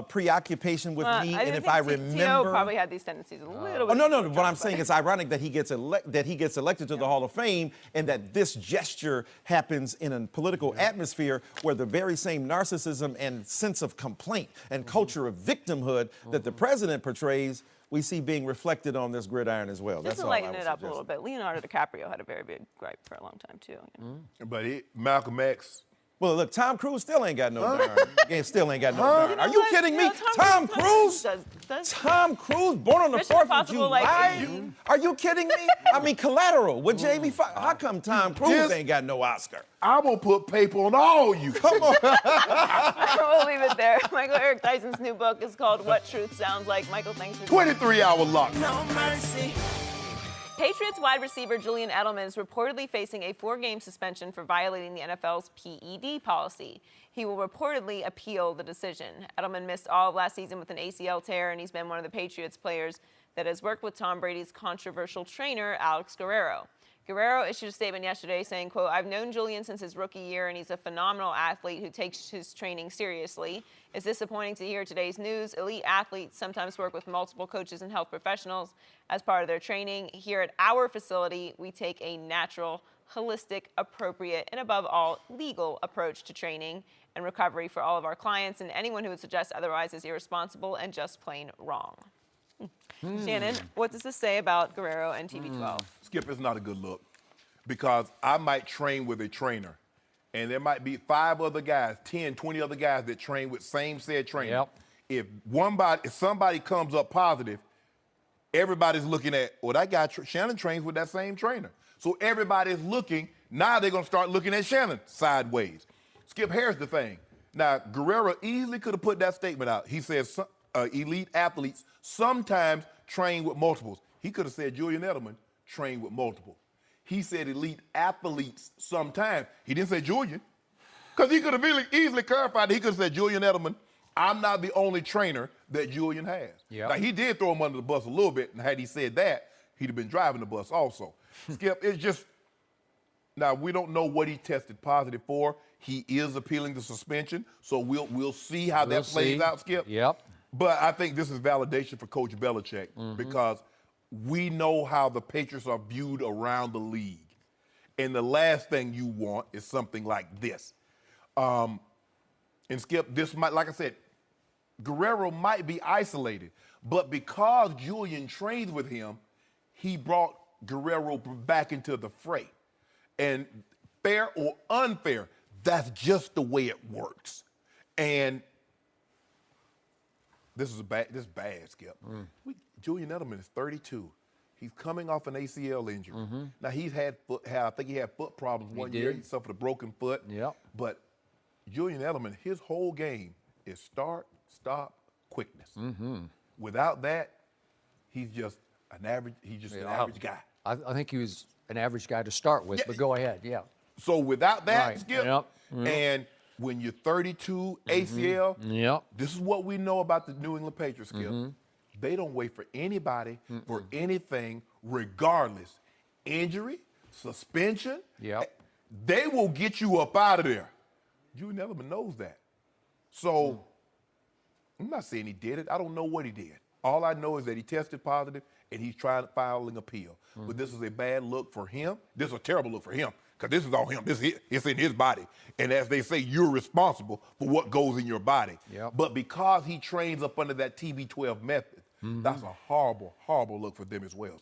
preoccupation with me, and if I remember. T.O. probably had these tendencies a little Oh bit. no! before What Trump, I'm saying but- is ironic that he gets elected to the Hall of Fame, and that this gesture happens in a political atmosphere where the very same narcissism and sense of complaint and culture of victimhood that the president portrays, we see being reflected on this gridiron as well. Just That's to all I lighten would it up a suggest. little bit, Leonardo DiCaprio had a very big gripe for a long time too. But Malcolm X, Well, look, Tom Cruise still ain't got no darn. Still ain't got no darn. You know Are you what? kidding me? You know, Tom Cruise? does- Tom Cruise, born on the Mission 4th of Impossible, July? like, Are you kidding me? I mean, Collateral with Jamie Foxx. How come Tom Cruise Yes. ain't got no Oscar? I'm gonna put paper on all you. Come on. We'll leave it there. Michael Eric Dyson's new book is called What Truth Sounds Like. Michael, thanks for 23-hour lock. No mercy. Patriots wide receiver Julian Edelman is reportedly facing a 4-game suspension for violating the NFL's PED policy. He will reportedly appeal the decision. Edelman missed all of last season with an ACL tear, and he's been one of the Patriots players that has worked with Tom Brady's controversial trainer, Alex Guerrero. Guerrero issued a statement yesterday saying, quote, "I've known Julian since his rookie year, and he's a phenomenal athlete who takes his training seriously. It's disappointing to hear today's news. Elite athletes sometimes work with multiple coaches and health professionals as part of their training. Here at our facility, we take a natural, holistic, appropriate, and above all, legal approach to training and recovery for all of our clients, and anyone who would suggest otherwise is irresponsible and just plain wrong." Shannon, what does this say about Guerrero and TB12? Skip, it's not a good look because I might train with a trainer and there might be 5 other guys, 10, 20 other guys that train with same said trainer. Yep. If somebody comes up positive, everybody's looking at, well, that guy, Shannon trains with that same trainer. So everybody's looking, now they're going to start looking at Shannon sideways. Skip, here's the thing. Now, Guerrero easily could have put that statement out. He says elite athletes sometimes train with multiples. He could have said Julian Edelman trained with multiple. He said elite athletes sometimes. He didn't say Julian, because he could have really easily clarified that. He could have said Julian Edelman, I'm not the only trainer that Julian has. Yep. Now, he did throw him under the bus a little bit, and had he said that, he'd have been driving the bus also. Skip, it's just, now we don't know what he tested positive for. He is appealing the suspension, so we'll see how that plays out, Skip. Yep. But I think this is validation for Coach Belichick because we know how the Patriots are viewed around the league. And the last thing you want is something like this. And Skip, this might, like I said, Guerrero might be isolated, but because Julian trains with him, he brought Guerrero back into the fray. And fair or unfair, that's just the way it works. And this is bad, Skip. Julian Edelman is 32. He's coming off an ACL injury. Now I think he had foot problems one year. He suffered a broken foot. Yep. But Julian Edelman, his whole game is start, stop, quickness. Without that, he's just an average. He's just an average guy. I think he was an average guy to start with, but go ahead, So without that, Skip, Yep. and when you're 32 ACL, this is what we know about the New England Patriots, Skip. They don't wait for anybody for anything, regardless. Injury, suspension, they will get you up out of there. Julian Edelman knows that. So I'm not saying he did it. I don't know what he did. All I know is that he tested positive and he's trying to file an appeal. But this is a bad look for him. This is a terrible look for him because this is all him. It's in his body. And as they say, you're responsible for what goes in your body. But because he trains up under that TB12 method, that's a horrible, horrible look for them as well.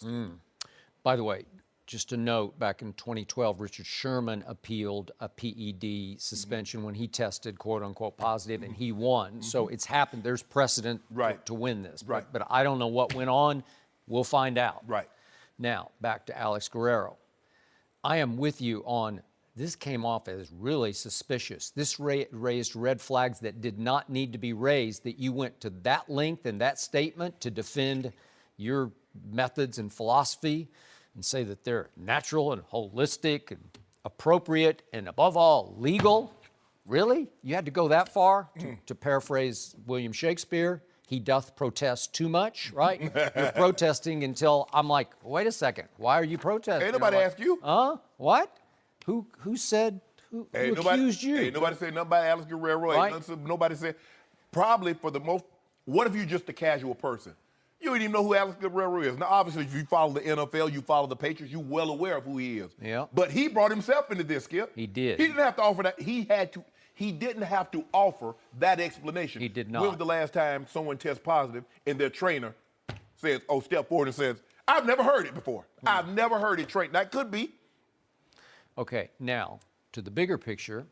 By the way, just a note, back in 2012, Richard Sherman appealed a PED suspension when he tested, quote unquote, positive, and he won. So it's happened. There's precedent to win this. But I don't know what went on. We'll find out. Now, back to Alex Guerrero. I am with you on this came off as really suspicious. This raised red flags that did not need to be raised, that you went to that length and that statement to defend your methods and philosophy and say that they're natural and holistic and appropriate and above all legal. Really? You had to go that far? To paraphrase William Shakespeare, he doth protest too much, right? You're protesting until I'm like, wait a second, why are you protesting? Ain't nobody asked you. What? Who said, who accused you? Ain't nobody said nothing about Alex Guerrero. Nobody said, probably for the most, what if you're just a casual person? You don't even know who Alex Guerrero is. Now, obviously, if you follow the NFL, you follow the Patriots, you're well aware of who he is. But he brought himself into this, Skip. He did. He didn't have to offer that. He didn't have to offer that explanation. He did not. When was the last time someone tests positive and their trainer says, step forward and says, I've never heard it before. I've never heard it trained. That could be. Okay, now, to the bigger picture,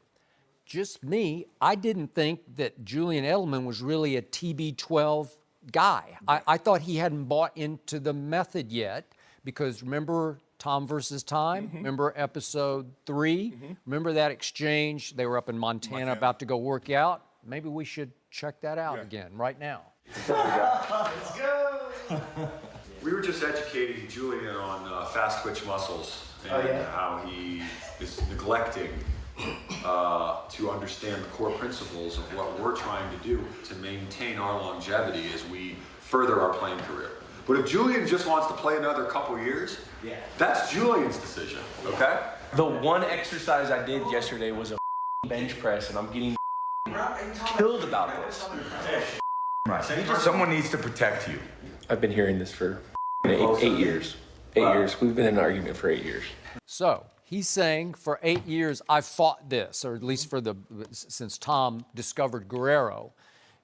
just me, I didn't think that Julian Edelman was really a TB12 guy. I thought he hadn't bought into the method yet because remember Tom versus Time? Remember episode 3? Remember that exchange? They were up in Montana about to go work out. Maybe we should check that out again right now. Let's go. We were just educating Julian on fast twitch muscles and how he is neglecting to understand the core principles of what we're trying to do to maintain our longevity as we further our playing career. But if Julian just wants to play another couple years, that's Julian's decision, okay? The one exercise I did yesterday was a bench press, and I'm getting killed about this. Someone needs to protect you. I've been hearing this for 8 years. 8 years. We've been in an argument for 8 years. So he's saying for 8 years I've fought this, or at least since Tom discovered Guerrero,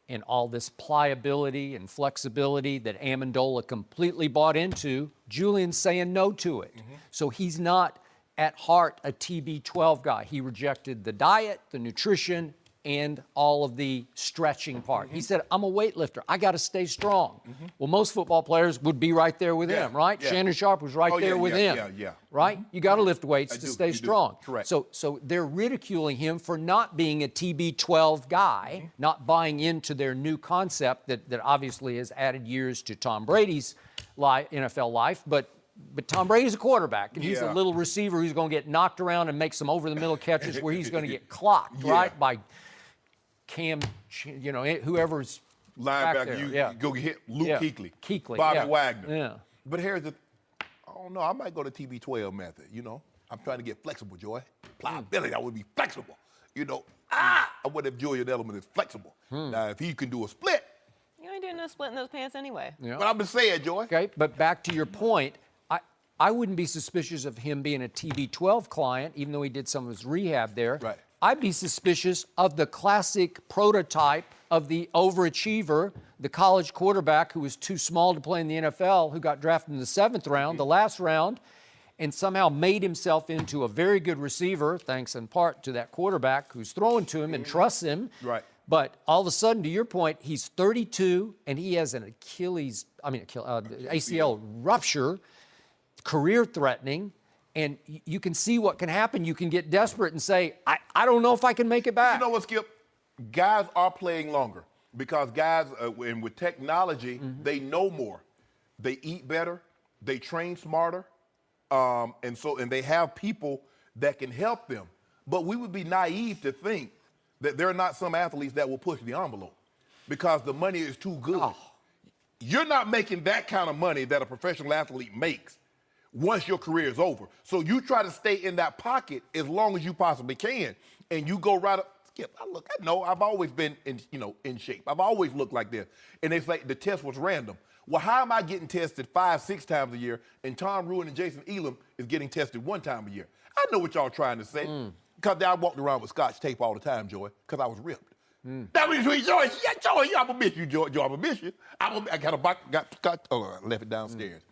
and all this pliability and flexibility that Amendola completely bought into. Julian's saying no to it. So he's not at heart a TB12 guy. He rejected the diet, the nutrition, and all of the stretching part. He said, I'm a weightlifter. I got to stay strong. Well, most football players would be right there with him, right? Shannon Sharp was right there with him. Right? You got to lift weights to stay strong. Correct. So they're ridiculing him for not being a TB12 guy, not buying into their new concept that obviously has added years to Tom Brady's NFL life, but Tom Brady's a quarterback, and he's a little receiver who's going to get knocked around and make some over-the-middle catches where he's going to get clocked, right, by Cam, whoever's linebacker. You go get Luke Kuechly, Bobby Wagner. But here's I don't know. I might go to TB12 method. I'm trying to get flexible, Joy. Pliability. I would be flexible. I wonder if Julian Edelman is flexible. Now, if he can do a split. You ain't doing end up splitting those pants anyway. Yeah. But I've been saying, Joy. Okay, but back to your point, I wouldn't be suspicious of him being a TB12 client, even though he did some of his rehab there. Right. I'd be suspicious of the classic prototype of the overachiever, the college quarterback who was too small to play in the NFL, who got drafted in the 7th round, the last round, and somehow made himself into a very good receiver, thanks in part to that quarterback who's throwing to him and trusts him. Right. But all of a sudden, to your point, he's 32 and he has an ACL rupture, career-threatening, and you can see what can happen. You can get desperate and say, I don't know if I can make it back. You know what, Skip? Guys are playing longer because guys, and with technology, they know more. They eat better. They train smarter. And they have people that can help them. But we would be naive to think that there are not some athletes that will push the envelope because the money is too good. Oh. You're not making that kind of money that a professional athlete makes once your career is over. So you try to stay in that pocket as long as you possibly can, and you go right up. Skip, I know I've always been in shape. I've always looked like this. And it's like the test was random. Well, how am I getting tested 5-6 times a year, and Tom Ruin and Jason Elam is getting tested 1 time a year? I know what y'all trying to say. Because I walked around with Scotch tape all the time, Joy, because I was ripped. That means Joy, Joy, I'm gonna miss you, Joy. I'm gonna miss you. I got Scotch. Oh, I left it downstairs.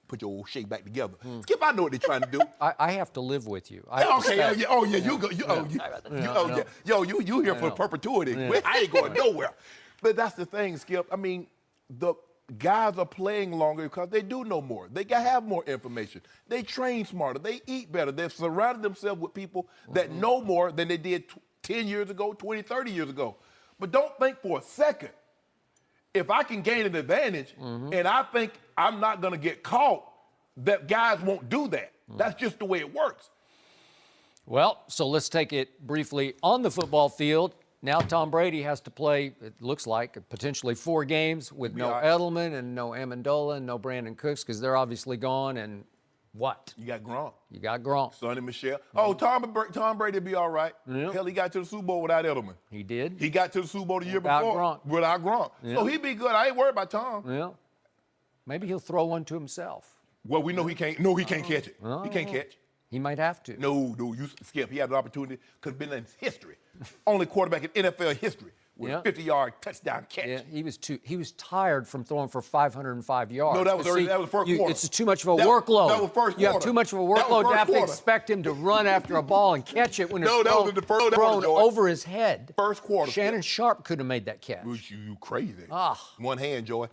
Put your old shape back together. Skip, I know what they're trying to do. I have to live with you. You here for perpetuity. I ain't going nowhere. But that's the thing, Skip. I mean, the guys are playing longer because they do know more. They have more information. They train smarter. They eat better. They've surrounded themselves with people that know more than they did 10 years ago, 20, 30 years ago. But don't think for a second, if I can gain an advantage and I think I'm not going to get caught, that guys won't do that. That's just the way it works. Well, so let's take it briefly on the football field. Now Tom Brady has to play, it looks like, potentially 4 games with no Edelman and no Amendola and no Brandon Cooks because they're obviously gone. And what? You got Gronk. You got Gronk. Sonny Michel. Oh, Tom Brady will be all right. Yep. Hell, he got to the Super Bowl without Edelman. He did. He got to the Super Bowl the year Without before Gronk. without Gronk. Yep. So he'd be good. I ain't worried about Tom. Yeah. Maybe he'll throw one to himself. Well, we know he can't. No, he can't catch it. He can't catch. He might have to. No, you Skip. He had an opportunity. Could have been in history. Only quarterback in NFL history with a 50-yard touchdown catch. Yeah, he was tired from throwing for 505 yards. No, that was the first quarter. It's too much of a workload. That was first quarter. You have too much of a workload to have to expect him to run after a ball and catch it when it's thrown over his head. First quarter. Shannon Sharp could have made that catch. You crazy. Ah. One hand, Joy.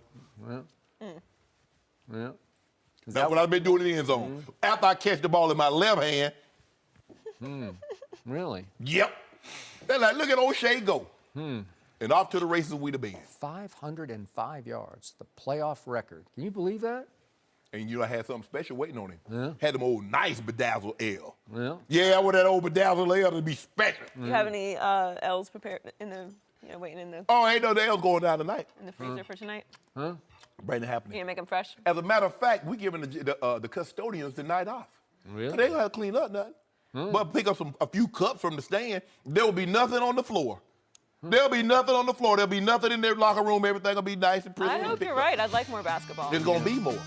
Yeah. That's what I've been doing in the end zone. After I catch the ball in my left hand. Really? Yep. They're like, look at O'Shea go. And off to the races we the band. 505 yards, the playoff record. Can you believe that? And I had something special waiting on him. Yeah. Had them old nice bedazzled L. Yeah. Yeah, I want that old bedazzled L to be special. Do you have any L's prepared in the, waiting in the... Oh, ain't no L's going down tonight. In the freezer for tonight? Huh? Brandon happening. You gonna make them fresh? As a matter of fact, we giving the custodians the night off. Really? They don't have to clean up nothing. But pick up a few cups from the stand. There will be nothing on the floor. There'll be nothing on the floor. There'll be nothing in their locker room. Everything will be nice and pretty. I hope you're right. I'd like more basketball. There's gonna be more.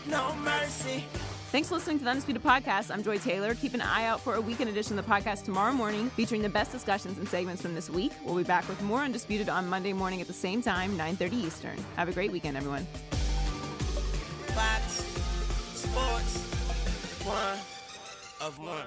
No mercy. Thanks for listening to the Undisputed Podcast. I'm Joy Taylor. Keep an eye out for a weekend edition of the podcast tomorrow morning, featuring the best discussions and segments from this week. We'll be back with more Undisputed on Monday morning at the same time, 9:30 Eastern. Have a great weekend, everyone. Fox Sports 1 of 1.